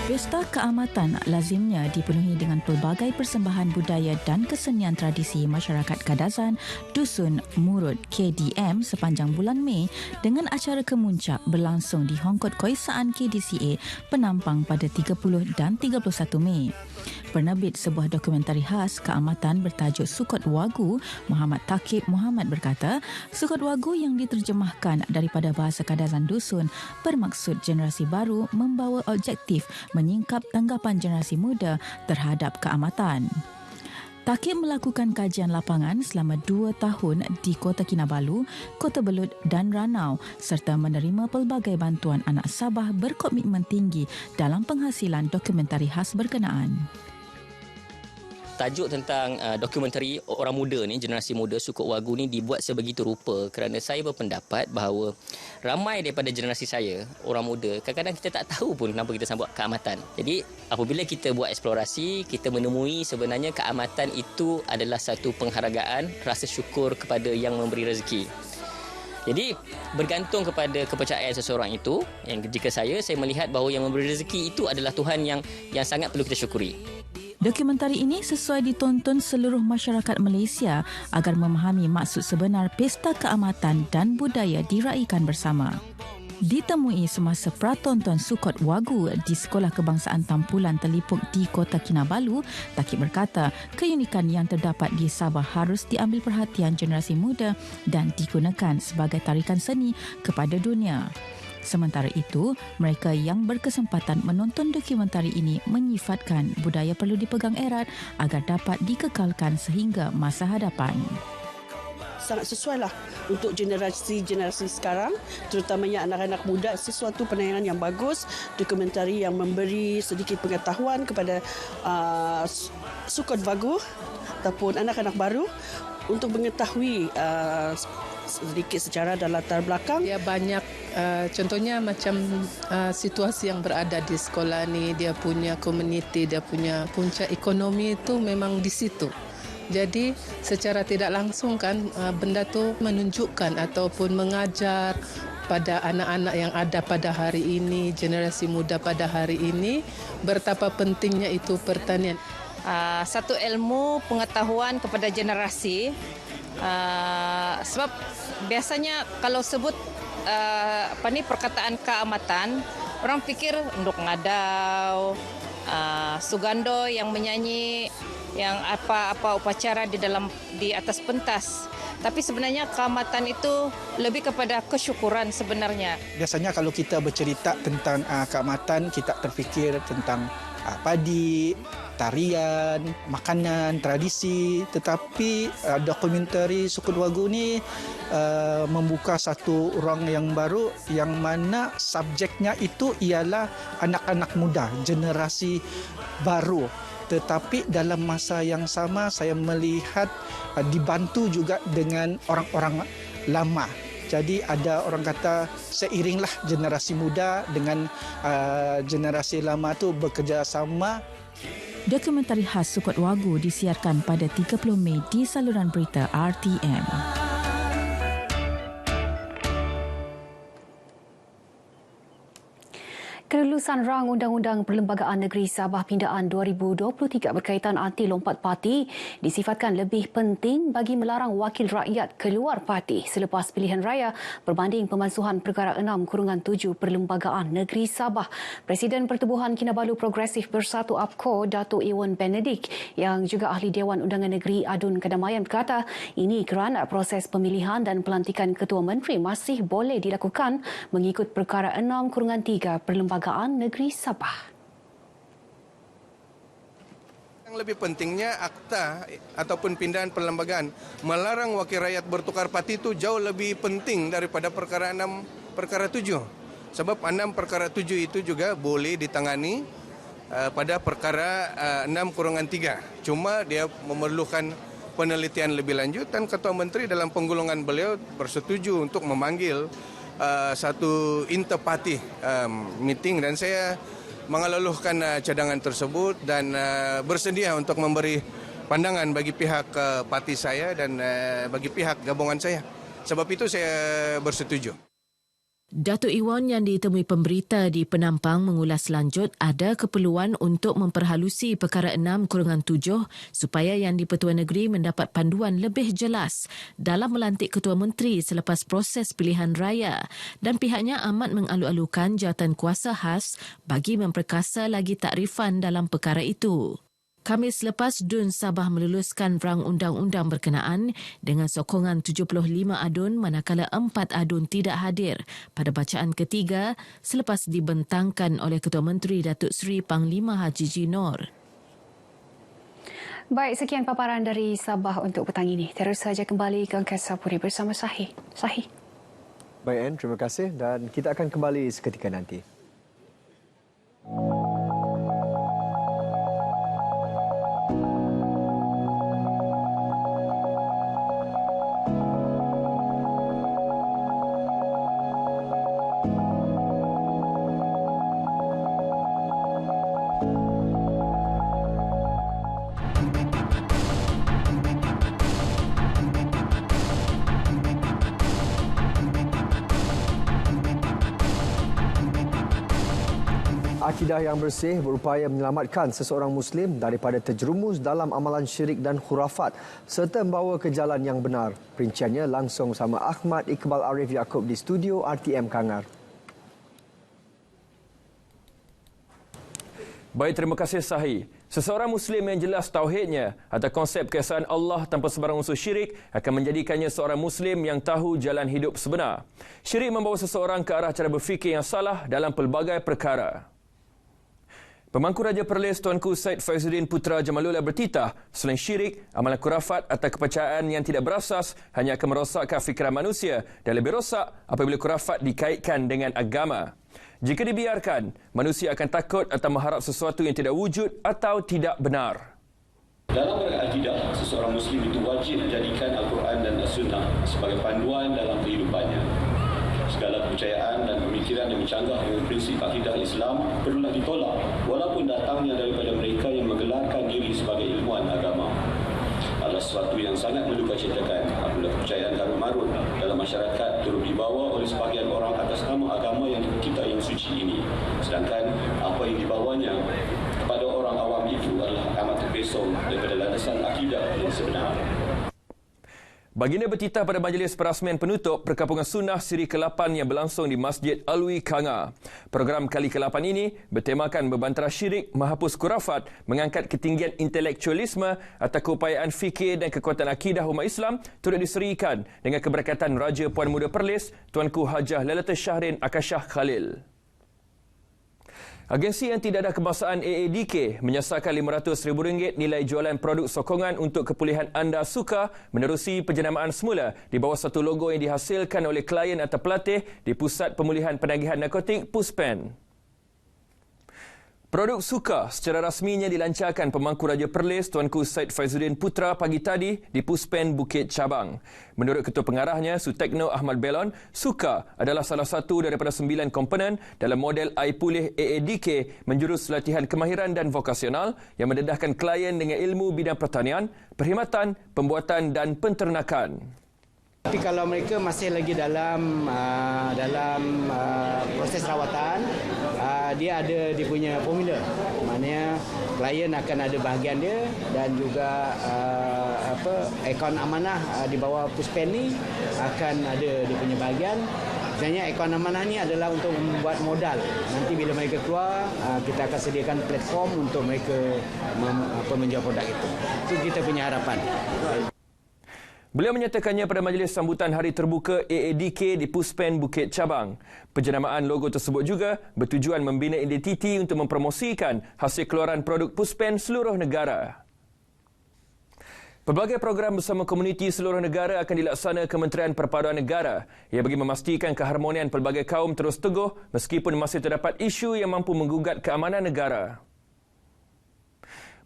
Pesta Keamatan lazimnya dipenuhi dengan pelbagai persembahan budaya dan kesenian tradisi masyarakat Kadazan, Dusun Murut KDM sepanjang bulan Mei dengan acara kemuncak berlangsung di Hong Kong Kebangsaan KDCA Penampang pada 30 dan 31 Mei. Penerbit sebuah dokumentari khas keamatan bertajuk Sukot Wagu, Muhammad Takib Muhammad berkata, Sukot Wagu yang diterjemahkan daripada bahasa Kadazan Dusun bermaksud generasi baru membawa objektif menyingkap tanggapan generasi muda terhadap keamatan. Takib melakukan kajian lapangan selama 2 tahun di Kota Kinabalu, Kota Belud dan Ranau serta menerima pelbagai bantuan anak Sabah berkomitmen tinggi dalam penghasilan dokumentari khas berkenaan. Tajuk tentang dokumentari orang muda ni, generasi muda Sukot Wagu ni dibuat sebegitu rupa kerana saya berpendapat bahawa ramai daripada generasi saya, orang muda, kadang-kadang kita tak tahu pun kenapa kita sambut keamatan. Jadi apabila kita buat eksplorasi, kita menemui sebenarnya keamatan itu adalah satu penghargaan, rasa syukur kepada yang memberi rezeki. Jadi bergantung kepada kepercayaan seseorang itu. Yang jika saya melihat bahawa yang memberi rezeki itu adalah Tuhan yang sangat perlu kita syukuri. Dokumentari ini sesuai ditonton seluruh masyarakat Malaysia agar memahami maksud sebenar Pesta Keamatan dan Budaya diraikan bersama. Ditemui semasa pratonton Sukot Wagu di Sekolah Kebangsaan Tampulan Telipuk di Kota Kinabalu, Takib berkata keunikan yang terdapat di Sabah harus diambil perhatian generasi muda dan digunakan sebagai tarikan seni kepada dunia. Sementara itu, mereka yang berkesempatan menonton dokumentari ini menyifatkan budaya perlu dipegang erat agar dapat dikekalkan sehingga masa hadapan. Sangat sesuailah untuk generasi sekarang, terutamanya anak-anak muda, sesuatu penayangan yang bagus, dokumentari yang memberi sedikit pengetahuan kepada Sukot Wagu ataupun anak-anak baru untuk mengetahui sedikit sejarah dan latar belakang. Dia banyak contohnya macam situasi yang berada di sekolah ni, dia punya komuniti, dia punya punca ekonomi itu memang di situ. Jadi secara tidak langsung kan benda tu menunjukkan ataupun mengajar pada anak-anak yang ada pada hari ini, generasi muda pada hari ini, betapa pentingnya itu pertanian. Satu ilmu pengetahuan kepada generasi. Sebab biasanya kalau sebut perkataan keamatan, orang fikir nduk ngadau, Sugando yang menyanyi, yang apa upacara di atas pentas. Tapi sebenarnya keamatan itu lebih kepada kesyukuran sebenarnya. Biasanya kalau kita bercerita tentang keamatan, kita terfikir tentang padi, tarian, makanan, tradisi. Tetapi dokumentari Sukot Wagu ni membuka satu ruang yang baru yang mana subjeknya itu ialah anak-anak muda, generasi baru. Tetapi dalam masa yang sama saya melihat dibantu juga dengan orang-orang lama. Jadi ada orang kata seiringlah generasi muda dengan generasi lama tu bekerjasama. Dokumentari khas Sukot Wagu disiarkan pada 30 Mei di saluran berita RTM. Kelulusan rang Undang-Undang Perlembagaan Negeri Sabah Pindaan 2023 berkaitan anti lompat parti disifatkan lebih penting bagi melarang wakil rakyat keluar parti selepas pilihan raya berbanding pemansuhan Perkara 6/7 Perlembagaan Negeri Sabah. Presiden Pertubuhan Kinabalu Progresif Bersatu APCO, Dato' Ewan Benedict yang juga Ahli Dewan Undangan Negeri Adun Kedamaian berkata ini kerana proses pemilihan dan pelantikan Ketua Menteri masih boleh dilakukan mengikut Perkara 6/3 Perlembagaan Negeri Sabah. Yang lebih pentingnya akta ataupun pindahan perlembagaan melarang wakil rakyat bertukar parti itu jauh lebih penting daripada perkara 6 perkara 7. Sebab 6 perkara 7 itu juga boleh ditangani pada perkara 6/3. Cuma dia memerlukan penelitian lebih lanjut dan Ketua Menteri dalam penggolongan beliau bersetuju untuk memanggil satu interparty meeting dan saya mengeluhkan cadangan tersebut dan bersedia untuk memberi pandangan bagi pihak parti saya dan bagi pihak gabungan saya. Sebab itu saya bersetuju. Datuk Iwan yang ditemui pemberita di Penampang mengulas lanjut ada keperluan untuk memperhalusi Perkara 6/7 supaya yang di-Pertua Negeri mendapat panduan lebih jelas dalam melantik Ketua Menteri selepas proses pilihan raya dan pihaknya amat mengalu-alukan jawatan kuasa khas bagi memperkasa lagi takrifan dalam perkara itu. Khamis lepas DUN Sabah meluluskan rang undang-undang berkenaan dengan sokongan 75 adun manakala 4 adun tidak hadir pada bacaan ketiga selepas dibentangkan oleh Ketua Menteri Datuk Seri Panglima Haji G. Nor. Baik, sekian paparan dari Sabah untuk petang ini. Terus saja kembali ke Angkasa Puri bersama Sahih. Baik, Anne, terima kasih dan kita akan kembali seketika nanti. Akidah yang bersih berupaya menyelamatkan seseorang Muslim daripada terjerumus dalam amalan syirik dan khurafat serta membawa ke jalan yang benar. Perinciannya langsung bersama Ahmad Iqbal Arif Yaakob di studio RTM Kangar. Baik, terima kasih Sahi. Seseorang Muslim yang jelas tauhidnya atau konsep keesaan Allah tanpa sebarang unsur syirik akan menjadikannya seorang Muslim yang tahu jalan hidup sebenar. Syirik membawa seseorang ke arah cara berfikir yang salah dalam pelbagai perkara. Pemangku Raja Perlis Tuanku Syed Faizuddin Putra Jamalullah bertitah, selain syirik, amalan kurafat atau kepercayaan yang tidak berasas hanya akan merosakkan fikiran manusia dan lebih rosak apabila kurafat dikaitkan dengan agama. Jika dibiarkan, manusia akan takut atau mengharap sesuatu yang tidak wujud atau tidak benar. Dalam berakidah, seseorang Muslim itu wajib menjadikan Al-Quran dan As-Sunnah sebagai panduan dalam kehidupannya. Segala kepercayaan dan pemikiran yang mencanggah dengan prinsip akidah Islam perlulah ditolak walaupun datangnya daripada mereka yang menggelarkan diri sebagai ilmuwan agama. Adalah sesuatu yang sangat mendukacitakan apabila kepercayaan karun-marun dalam masyarakat turut dibawa oleh sebahagian orang atas nama agama yang kita yang suci ini. Sedangkan apa yang dibawanya kepada orang awam itu adalah amat terpesong daripada landasan akidah yang sebenar. Baginda bertitah pada majlis perasmian penutup Perkampungan Sunnah Siri ke-8 yang berlangsung di Masjid Alwi Kangar. Program kali ke-8 ini bertemakan membantara syirik, menghapus kurafat, mengangkat ketinggian intelektualisme atau keupayaan fikir dan kekuatan akidah umat Islam turut diserikan dengan keberkatan Raja Puan Muda Perlis Tuanku Hajah Lalata Syahrin Akashah Khalil. Agensi yang tidak ada kebangsaan AADK menyasarkan RM500,000 nilai jualan produk sokongan untuk kepulihan anda suka menerusi penjenamaan semula di bawah satu logo yang dihasilkan oleh klien atau pelatih di Pusat Pemulihan Penagihan Narkotik Puspen. Produk suka secara rasminya dilancarkan Pemangku Raja Perlis Tuanku Syed Faizuddin Putra pagi tadi di Puspen Bukit Cabang. Menurut Ketua Pengarahnya Sutekno Ahmad Belon, suka adalah salah satu daripada 9 komponen dalam model iPulih AADK menjurus latihan kemahiran dan vokasional yang mendedahkan klien dengan ilmu bidang pertanian, perkhidmatan, pembuatan dan penternakan. Tapi kalau mereka masih lagi dalam proses rawatan, dia ada dia punya formula. Maknanya klien akan ada bahagian dia dan juga akaun amanah di bawah Puspen ni akan ada dia punya bahagian. Sebenarnya akaun amanah ni adalah untuk membuat modal. Nanti bila mereka keluar, kita akan sediakan platform untuk mereka menjual produk itu. Itu kita punya harapan. Beliau menyatakannya pada majlis sambutan Hari Terbuka AADK di Puspen Bukit Cabang. Penjenamaan logo tersebut juga bertujuan membina identiti untuk mempromosikan hasil keluaran produk Puspen seluruh negara. Pelbagai program bersama komuniti seluruh negara akan dilaksana Kementerian Perpaduan Negara ia bagi memastikan keharmonian pelbagai kaum terus teguh meskipun masih terdapat isu yang mampu menggugat keamanan negara.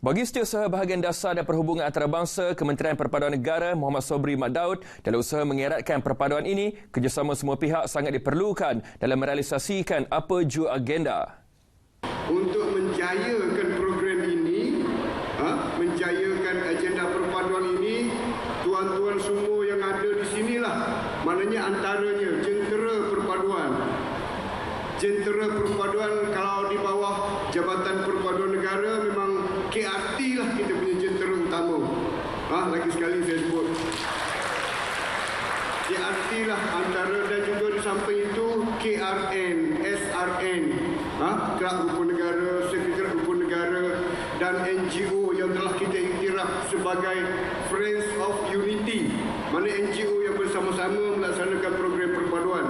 Bagi Setiausaha Bahagian Dasar dan Perhubungan Antarabangsa Kementerian Perpaduan Negara Muhammad Sobri Mat Daud, dalam usaha mengeratkan perpaduan ini, kerjasama semua pihak sangat diperlukan dalam merealisasikan apa jua agenda. Untuk menjayakan program ini, menjayakan agenda perpaduan ini, tuan-tuan semua yang ada di sinilah, maknanya antaranya jentera perpaduan. Jentera perpaduan kalau di bawah Jabatan Perpaduan Negara memang KRT lah kita punya jentera utama. Lagi sekali saya sebut. KRT lah antara dan juga di samping itu KRN, SRN, Kelab Rukun Negara, Sekretariat Rukun Negara dan NGO yang telah kita iktiraf sebagai Friends of Unity. Mana NGO yang bersama-sama melaksanakan program perpaduan.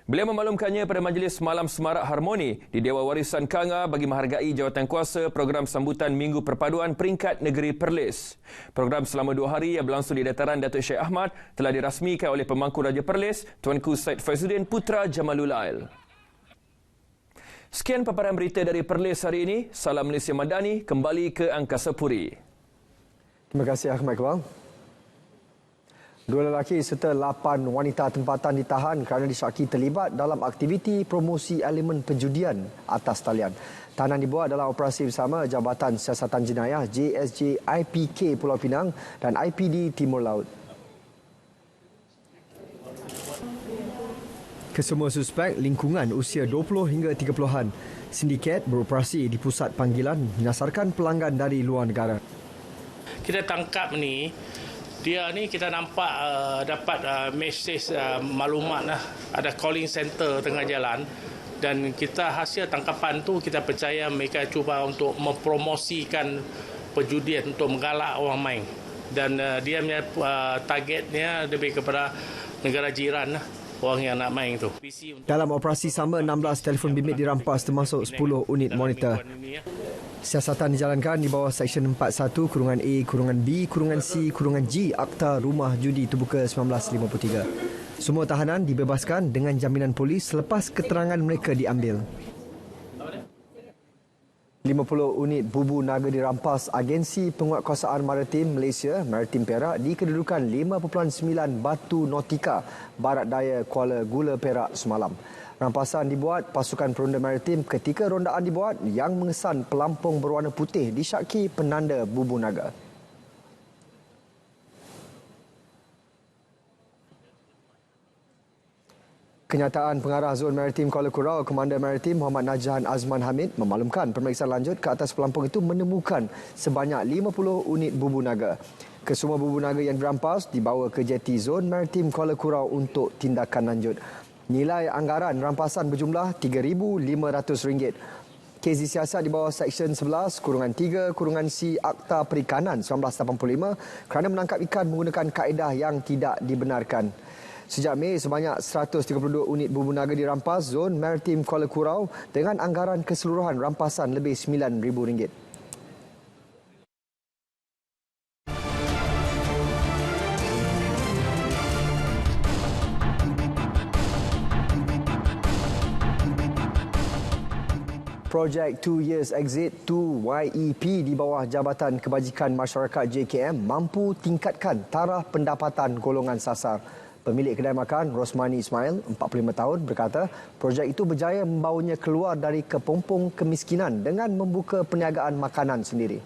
Beliau memaklumkannya pada majlis Malam Semarak Harmoni di Dewan Warisan Kangar bagi menghargai jawatankuasa program sambutan Minggu Perpaduan Peringkat Negeri Perlis. Program selama 2 hari yang berlangsung di dataran Datuk Syed Ahmad telah dirasmikan oleh Pemangku Raja Perlis Tuanku Syed Faizuddin Putra Jamalullah. Sekian paparan berita dari Perlis hari ini. Salam Malaysia Madani, kembali ke Angkasa Puri. Terima kasih Ahmad Iqbal. 2 lelaki serta 8 wanita tempatan ditahan kerana disyaki terlibat dalam aktiviti promosi elemen penjudian atas talian. Tahanan dibuat dalam operasi bersama Jabatan Siasatan Jenayah JSJ IPK Pulau Pinang dan IPD Timur Laut. Kesemua suspek lingkungan usia 20 hingga 30-an. Sindiket beroperasi di pusat panggilan menyasarkan pelanggan dari luar negara. Kita tangkap ni, dia ni kita nampak dapat mesej maklumat lah. Ada calling center tengah jalan dan kita hasil tangkapan tu kita percaya mereka cuba untuk mempromosikan perjudian untuk menggalak orang main. Dan dia punya targetnya lebih kepada negara jiran lah. Orang yang nak main tu. Dalam operasi sama, 16 telefon bimbit dirampas termasuk 10 unit monitor. Siasatan dijalankan di bawah Seksyen 41(a)(b)(c)(g) Akta Rumah Judi Terbuka 1953. Semua tahanan dibebaskan dengan jaminan polis selepas keterangan mereka diambil. 50 unit bubu naga dirampas Agensi Penguatkuasaan Maritim Malaysia, Maritim Perak di kedudukan 5.9 Batu Nautika, Barat Daya Kuala Gula Perak semalam. Rampasan dibuat pasukan peronda maritim ketika rondaan dibuat yang mengesan pelampung berwarna putih disyaki penanda bubu naga. Kenyataan Pengarah Zon Maritim Kuala Kurau, Komander Maritim Muhammad Najahan Azman Hamid memaklumkan pemeriksaan lanjut ke atas pelampung itu menemukan sebanyak 50 unit bubu naga. Kesemua bubu naga yang dirampas dibawa ke jeti Zon Maritim Kuala Kurau untuk tindakan lanjut. Nilai anggaran rampasan berjumlah RM3,500. Kes disiasat di bawah Seksyen 11(3)(c) Akta Perikanan 1985 kerana menangkap ikan menggunakan kaedah yang tidak dibenarkan. Sejak Mei, sebanyak 132 unit bubu naga dirampas Zon Maritim Kuala Kurau dengan anggaran keseluruhan rampasan lebih RM9,000. Projek 2 Years Exit 2 YEP di bawah Jabatan Kebajikan Masyarakat JKM mampu tingkatkan taraf pendapatan golongan sasar. Pemilik kedai makan Rosmani Ismail, 45 tahun, berkata projek itu berjaya membawanya keluar dari kepompong kemiskinan dengan membuka perniagaan makanan sendiri.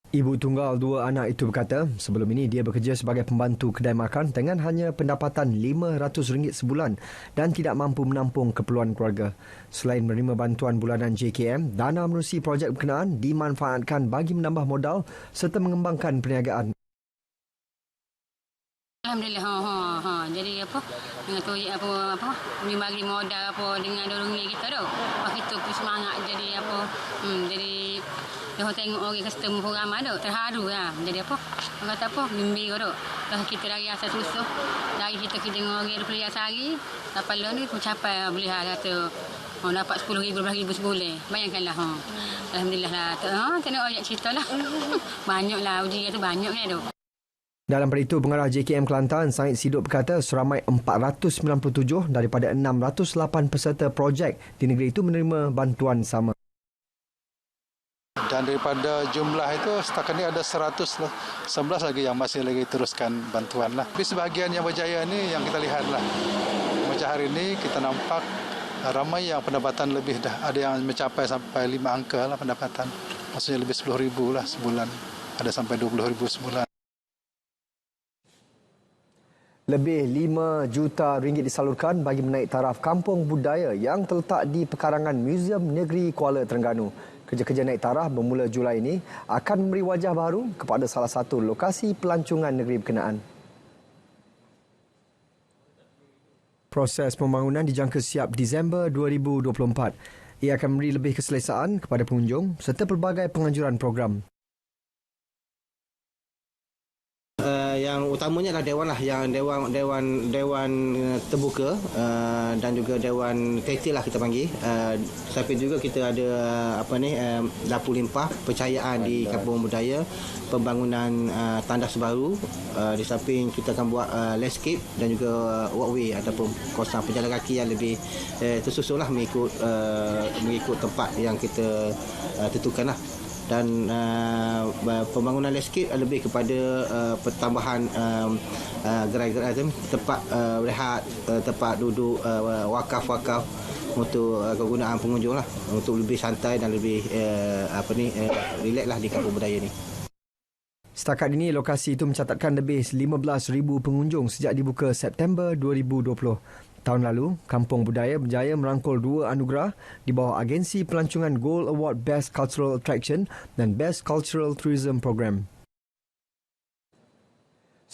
Ibu tunggal 2 anak itu berkata sebelum ini dia bekerja sebagai pembantu kedai makan dengan hanya pendapatan RM500 sebulan dan tidak mampu menampung keperluan keluarga. Selain menerima bantuan bulanan JKM, dana menerusi projek berkenaan dimanfaatkan bagi menambah modal serta mengembangkan perniagaan. Alhamdulillah, jadi apa dengan tu apa ni bagi modal apa dengan dorongnya kita tu. Pas kita pun semangat jadi apa jadi dia tengok orang customer pun ramai tu terharu lah. Jadi apa orang kata apa gembira tu. Dah kita dari asal susah dari kita kerja dengan orang 20 sehari sampai lah ni pun capai boleh kata dapat RM10,000 RM12,000 sebulan. Bayangkanlah alhamdulillah lah. Tengok ayat ceritalah. Banyaklah ujian tu banyak kan tu. Dalam pada itu, Pengarah JKM Kelantan, Said Sidok berkata seramai 497 daripada 608 peserta projek di negeri itu menerima bantuan sama. Dan daripada jumlah itu, setakat ini ada 111 lagi yang masih lagi teruskan bantuan lah. Tapi sebahagian yang berjaya ini yang kita lihat lah. Macam hari ini kita nampak ramai yang pendapatan lebih dah. Ada yang mencapai sampai 5 angka lah pendapatan. Maksudnya lebih RM10,000 lah sebulan. Ada sampai RM20,000 sebulan. Lebih RM5 juta disalurkan bagi menaik taraf kampung budaya yang terletak di pekarangan Museum Negeri Kuala Terengganu. Kerja-kerja naik taraf bermula Julai ini akan memberi wajah baru kepada salah satu lokasi pelancongan negeri berkenaan. Proses pembangunan dijangka siap Disember 2024. Ia akan memberi lebih keselesaan kepada pengunjung serta pelbagai penganjuran program. Yang utamanya adalah dewan lah, yang dewan terbuka dan juga dewan kreatif lah kita panggil. Tapi juga kita ada dapur limpah, percayaan di kampung budaya, pembangunan tandas baru. Di samping kita akan buat landscape dan juga walkway ataupun kawasan penjalan kaki yang lebih tersusun lah mengikut tempat yang kita tentukan lah. Dan pembangunan landscape lebih kepada pertambahan gerai-gerai tempat rehat, tempat duduk wakaf-wakaf untuk kegunaan pengunjung lah, untuk lebih santai dan lebih relax lah di kampung budaya ni. Setakat ini, lokasi itu mencatatkan lebih 15,000 pengunjung sejak dibuka September 2020. Tahun lalu, Kampung Budaya berjaya merangkul 2 anugerah di bawah agensi pelancongan Gold Award Best Cultural Attraction dan Best Cultural Tourism Program.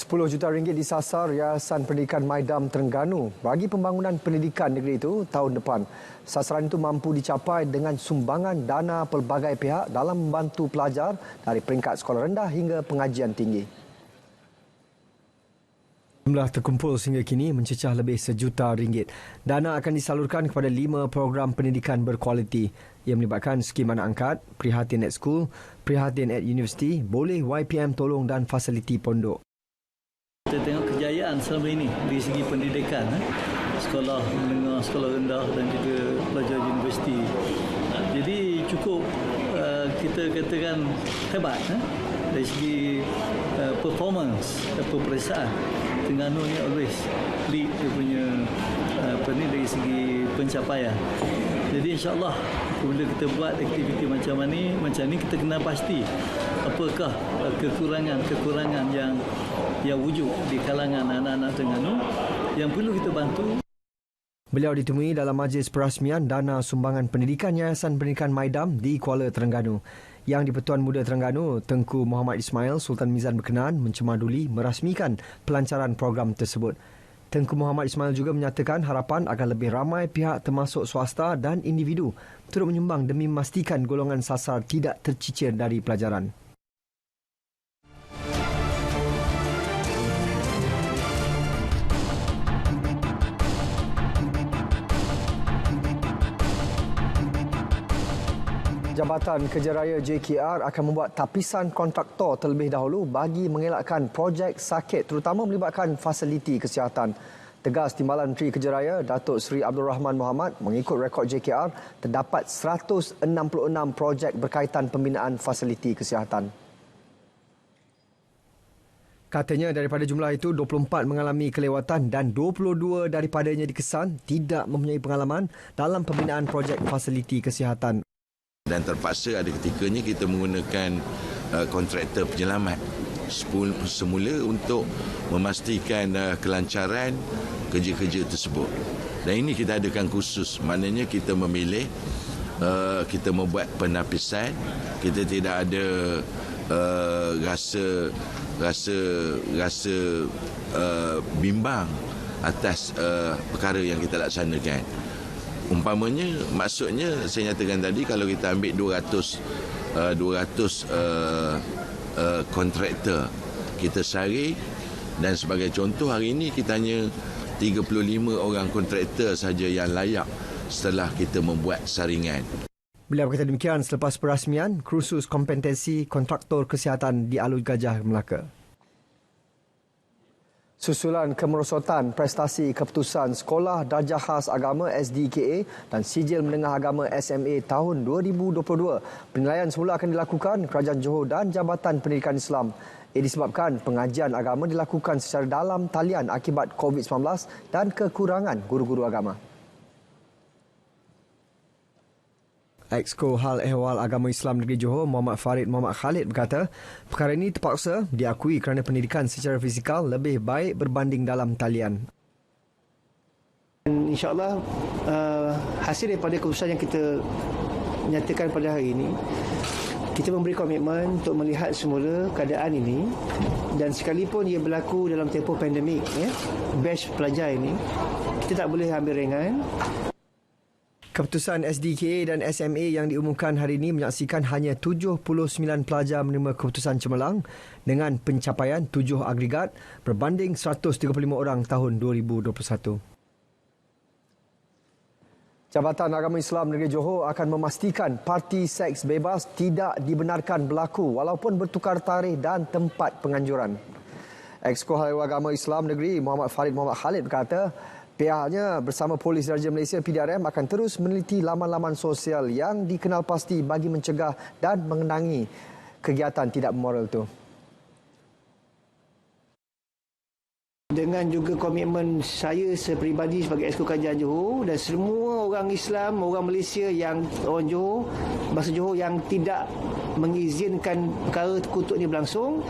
RM10 juta disasar Yayasan Pendidikan Maidam Terengganu bagi pembangunan pendidikan negeri itu tahun depan. Sasaran itu mampu dicapai dengan sumbangan dana pelbagai pihak dalam membantu pelajar dari peringkat sekolah rendah hingga pengajian tinggi. Jumlah terkumpul sehingga kini mencecah lebih RM1 juta. Dana akan disalurkan kepada 5 program pendidikan berkualiti. Ia melibatkan skim anak angkat, Prihatin at School, Prihatin at University, Boleh YPM Tolong dan fasiliti pondok. Kita tengok kejayaan selama ini dari segi pendidikan, sekolah menengah, sekolah rendah dan juga pelajar universiti. Jadi cukup kita katakan hebat dari segi performance dan peperiksaan. Terengganu ni always lead dia punya dari segi pencapaian. Jadi insya-Allah bila kita buat aktiviti macam ni kita kena pasti apakah kekurangan yang wujud di kalangan anak-anak Terengganu yang perlu kita bantu. Beliau ditemui dalam majlis perasmian dana sumbangan pendidikan Yayasan Pendidikan Maidam di Kuala Terengganu. Yang di-Pertuan Muda Terengganu, Tengku Muhammad Ismail Sultan Mizan berkenaan mencemaduli merasmikan pelancaran program tersebut. Tengku Muhammad Ismail juga menyatakan harapan agar lebih ramai pihak termasuk swasta dan individu turut menyumbang demi memastikan golongan sasar tidak tercicir dari pelajaran. Jabatan Kerja Raya JKR akan membuat tapisan kontraktor terlebih dahulu bagi mengelakkan projek sakit terutama melibatkan fasiliti kesihatan. Tegas Timbalan Menteri Kerja Raya Datuk Seri Abdul Rahman Mohamad, mengikut rekod JKR, terdapat 166 projek berkaitan pembinaan fasiliti kesihatan. Katanya daripada jumlah itu, 24 mengalami kelewatan dan 22 daripadanya dikesan tidak mempunyai pengalaman dalam pembinaan projek fasiliti kesihatan. Dan terpaksa ada ketikanya kita menggunakan kontraktor penyelamat semula untuk memastikan kelancaran kerja-kerja tersebut. Dan ini kita adakan khusus, maknanya kita memilih, kita membuat penapisan, kita tidak ada rasa bimbang atas perkara yang kita laksanakan. Umpamanya, maksudnya saya nyatakan tadi, kalau kita ambil 200 kontraktor, kita saring, dan sebagai contoh hari ini kita hanya 35 orang kontraktor saja yang layak setelah kita membuat saringan. Beliau berkata demikian selepas perasmian kursus kompetensi kontraktor kesihatan di Alun Gajah, Melaka. Susulan kemerosotan prestasi keputusan Sekolah Darjah Khas Agama SDKA dan Sijil Menengah Agama SMA tahun 2022. Penilaian semula akan dilakukan Kerajaan Johor dan Jabatan Pendidikan Islam. Ia disebabkan pengajian agama dilakukan secara dalam talian akibat COVID-19 dan kekurangan guru-guru agama. Exco Hal Ehwal Agama Islam Negeri Johor Muhammad Farid Muhammad Khalid berkata perkara ini terpaksa diakui kerana pendidikan secara fizikal lebih baik berbanding dalam talian. InsyaAllah hasil daripada keputusan yang kita nyatakan pada hari ini, kita memberi komitmen untuk melihat semula keadaan ini, dan sekalipun ia berlaku dalam tempoh pandemik, batch pelajar ini, kita tak boleh ambil ringan. Keputusan SDKA dan SMA yang diumumkan hari ini menyaksikan hanya 79 pelajar menerima keputusan cemerlang dengan pencapaian 7 agregat berbanding 135 orang tahun 2021. Jabatan Agama Islam Negeri Johor akan memastikan parti seks bebas tidak dibenarkan berlaku walaupun bertukar tarikh dan tempat penganjuran. Exco Hal Ehwal Agama Islam Negeri Muhammad Farid Muhammad Khalid berkata pihaknya bersama Polis Diraja Malaysia PDRM akan terus meneliti laman-laman sosial yang dikenal pasti bagi mencegah dan mengenangi kegiatan tidak moral itu. Dengan juga komitmen saya seperibadi sebagai Exco Kerajaan Johor dan semua orang Islam, orang Malaysia yang orang Johor, bangsa Johor yang tidak mengizinkan perkara kutuk ini berlangsung.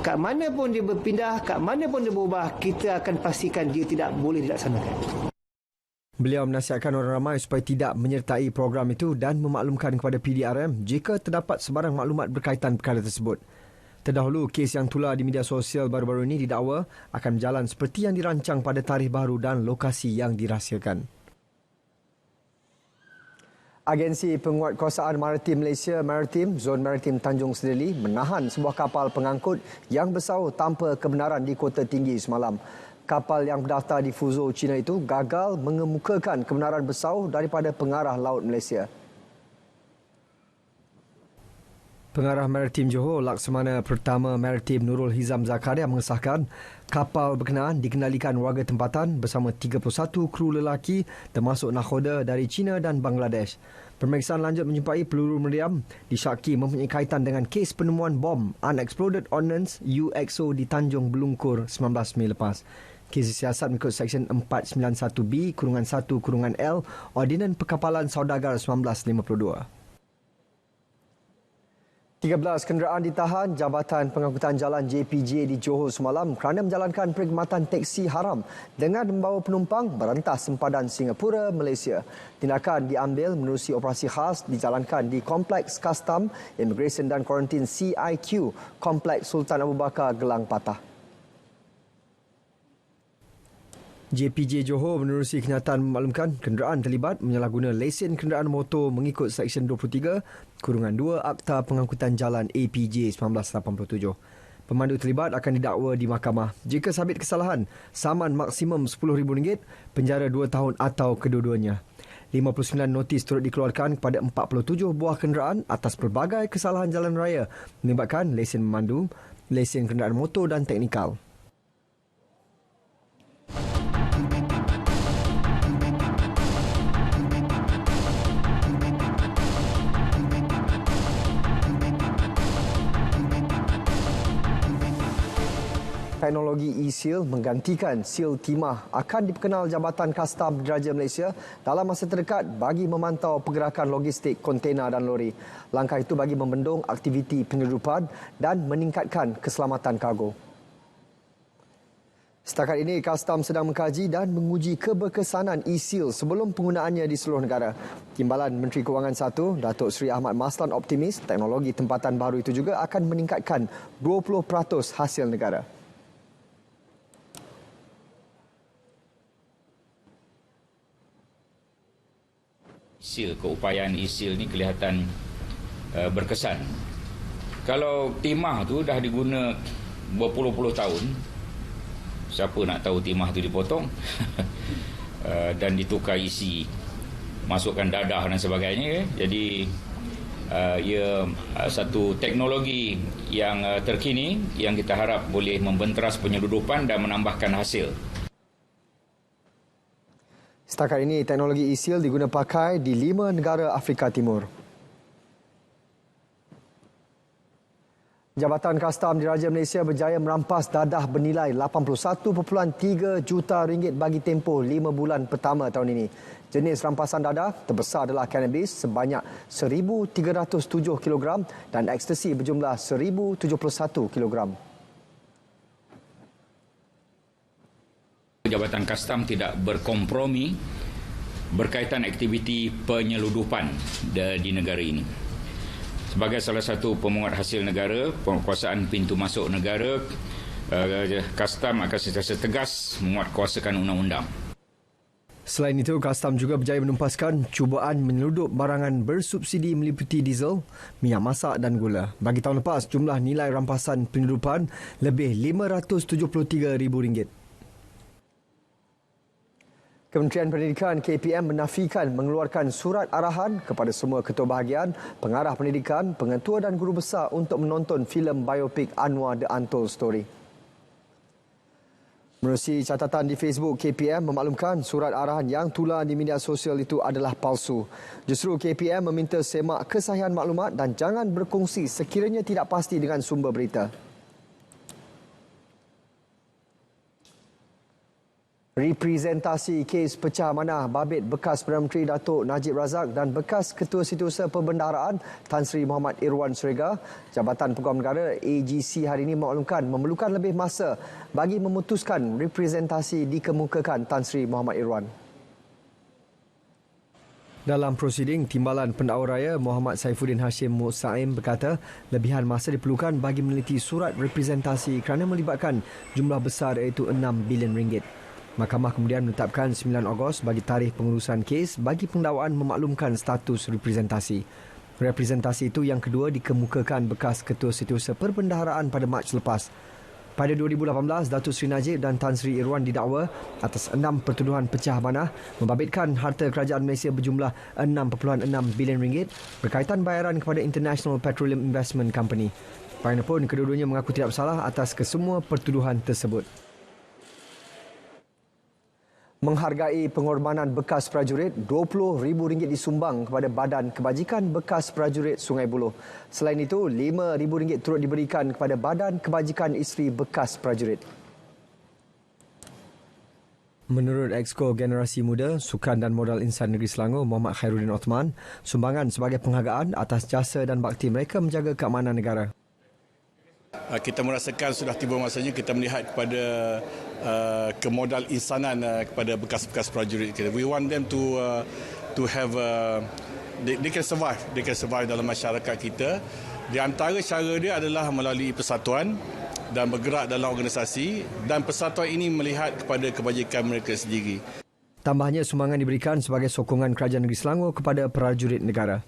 Kat mana pun dia berpindah, kat mana pun dia berubah, kita akan pastikan dia tidak boleh dilaksanakan. Beliau menasihatkan orang ramai supaya tidak menyertai program itu dan memaklumkan kepada PDRM jika terdapat sebarang maklumat berkaitan perkara tersebut. Terdahulu, kes yang tular di media sosial baru-baru ini didakwa akan berjalan seperti yang dirancang pada tarikh baru dan lokasi yang dirahsiakan. Agensi Penguatkuasaan Maritim Malaysia Maritim Zon Maritim Tanjung Sedeli menahan sebuah kapal pengangkut yang bersau tanpa kebenaran di Kota Tinggi semalam. Kapal yang berdaftar di Fuzhou, China itu gagal mengemukakan kebenaran bersau daripada pengarah laut Malaysia. Pengarah Maritim Johor Laksamana Pertama Maritim Nurul Hizam Zakaria mengesahkan kapal berkenaan dikendalikan warga tempatan bersama 31 kru lelaki termasuk nakhoda dari China dan Bangladesh. Pemeriksaan lanjut menjumpai peluru meriam disyaki mempunyai kaitan dengan kes penemuan bom Unexploded Ordnance UXO di Tanjung Belungkur 19 Mei lepas. Kes siasat mengikut Seksyen 491B-1-L Ordinan Perkapalan Saudagar 1952. 13 kenderaan ditahan Jabatan Pengangkutan Jalan JPJ di Johor semalam kerana menjalankan perkhidmatan teksi haram dengan membawa penumpang berantas sempadan Singapura, Malaysia. Tindakan diambil menerusi operasi khas dijalankan di Kompleks Custom, Immigration dan Kuarantin CIQ, Kompleks Sultan Abu Bakar, Gelang Patah. JPJ Johor menerusi kenyataan memaklumkan kenderaan terlibat menyalahguna lesen kenderaan motor mengikut Seksyen 23-2 Akta Pengangkutan Jalan APJ 1987. Pemandu terlibat akan didakwa di mahkamah. Jika sabit kesalahan, saman maksimum RM10,000, penjara 2 tahun atau kedua-duanya. 59 notis turut dikeluarkan kepada 47 buah kenderaan atas pelbagai kesalahan jalan raya melibatkan lesen memandu, lesen kenderaan motor dan teknikal. Teknologi e-seal menggantikan seal timah akan diperkenal Jabatan Kastam Diraja Malaysia dalam masa terdekat bagi memantau pergerakan logistik kontena dan lori. Langkah itu bagi membendung aktiviti penyeludupan dan meningkatkan keselamatan kargo. Setakat ini, Kastam sedang mengkaji dan menguji keberkesanan e-seal sebelum penggunaannya di seluruh negara. Timbalan Menteri Kewangan 1, Datuk Seri Ahmad Maslan optimis teknologi tempatan baru itu juga akan meningkatkan 20% hasil negara. E-seal, keupayaan e-seal ni kelihatan berkesan. Kalau timah tu dah diguna berpuluh-puluh tahun, siapa nak tahu timah tu dipotong dan ditukar isi, masukkan dadah dan sebagainya. Jadi ia satu teknologi yang terkini yang kita harap boleh membenteras penyeludupan dan menambahkan hasil. Setakat ini, teknologi e-seal diguna pakai di 5 negara Afrika Timur. Jabatan Kastam Diraja Malaysia berjaya merampas dadah bernilai RM81.3 juta bagi tempoh 5 bulan pertama tahun ini. Jenis rampasan dadah terbesar adalah cannabis sebanyak 1,307 kg dan ekstasi berjumlah 1,071 kg. Jabatan Kastam tidak berkompromi berkaitan aktiviti penyeludupan di negara ini. Sebagai salah satu pemungut hasil negara, penguasaan pintu masuk negara, Kastam akan sentiasa tegas menguatkuasakan undang-undang. Selain itu, Kastam juga berjaya menuntaskan cubaan menyeludup barangan bersubsidi meliputi diesel, minyak masak dan gula. Bagi tahun lepas, jumlah nilai rampasan penyeludupan lebih RM573,000. Kementerian Pendidikan KPM menafikan mengeluarkan surat arahan kepada semua ketua bahagian, pengarah pendidikan, pengetua dan guru besar untuk menonton filem biopik Anwar The Untold Story. Menerusi catatan di Facebook, KPM memaklumkan surat arahan yang tular di media sosial itu adalah palsu. Justru KPM meminta semak kesahihan maklumat dan jangan berkongsi sekiranya tidak pasti dengan sumber berita. Representasi kes pecah amanah Babit bekas Perdana Menteri Datuk Najib Razak dan bekas Ketua Setiausaha Perbendaharaan Tan Sri Muhammad Irwan Suriga, Jabatan Peguam Negara AGC hari ini memaklumkan memerlukan lebih masa bagi memutuskan representasi dikemukakan Tan Sri Muhammad Irwan. Dalam prosiding, Timbalan Pendakwa Raya Muhammad Saifuddin Hashim Musaim berkata lebihan masa diperlukan bagi meneliti surat representasi kerana melibatkan jumlah besar iaitu 6 bilion ringgit. Mahkamah kemudian menetapkan 9 Ogos bagi tarikh pengurusan kes bagi pendakwaan memaklumkan status representasi. Representasi itu yang kedua dikemukakan bekas Ketua Setiausaha Perbendaharaan pada Mac lepas. Pada 2018, Datuk Seri Najib dan Tan Sri Irwan didakwa atas 6 pertuduhan pecah amanah membabitkan harta kerajaan Malaysia berjumlah 6.6 bilion ringgit berkaitan bayaran kepada International Petroleum Investment Company. Bagaimanapun, kedua-duanya mengaku tidak bersalah atas kesemua pertuduhan tersebut. Menghargai pengorbanan bekas prajurit, RM20,000 disumbang kepada Badan Kebajikan Bekas Prajurit Sungai Buloh. Selain itu, RM5,000 turut diberikan kepada Badan Kebajikan Isteri Bekas Prajurit. Menurut Exco Generasi Muda, Sukan dan Modal Insan Negeri Selangor Muhammad Khairuddin Othman, sumbangan sebagai penghargaan atas jasa dan bakti mereka menjaga keamanan negara. Kita merasakan sudah tiba masanya kita melihat kepada kemodal insanan kepada bekas-bekas prajurit kita. We want them to have they can survive dalam masyarakat kita. Di antara cara dia adalah melalui persatuan dan bergerak dalam organisasi, dan persatuan ini melihat kepada kebajikan mereka sendiri. Tambahnya, sumbangan diberikan sebagai sokongan Kerajaan Negeri Selangor kepada prajurit negara.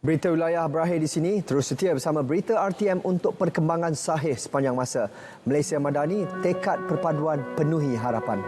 Berita wilayah berakhir di sini. Terus setia bersama Berita RTM untuk perkembangan sahih sepanjang masa. Malaysia Madani, tekad perpaduan penuhi harapan.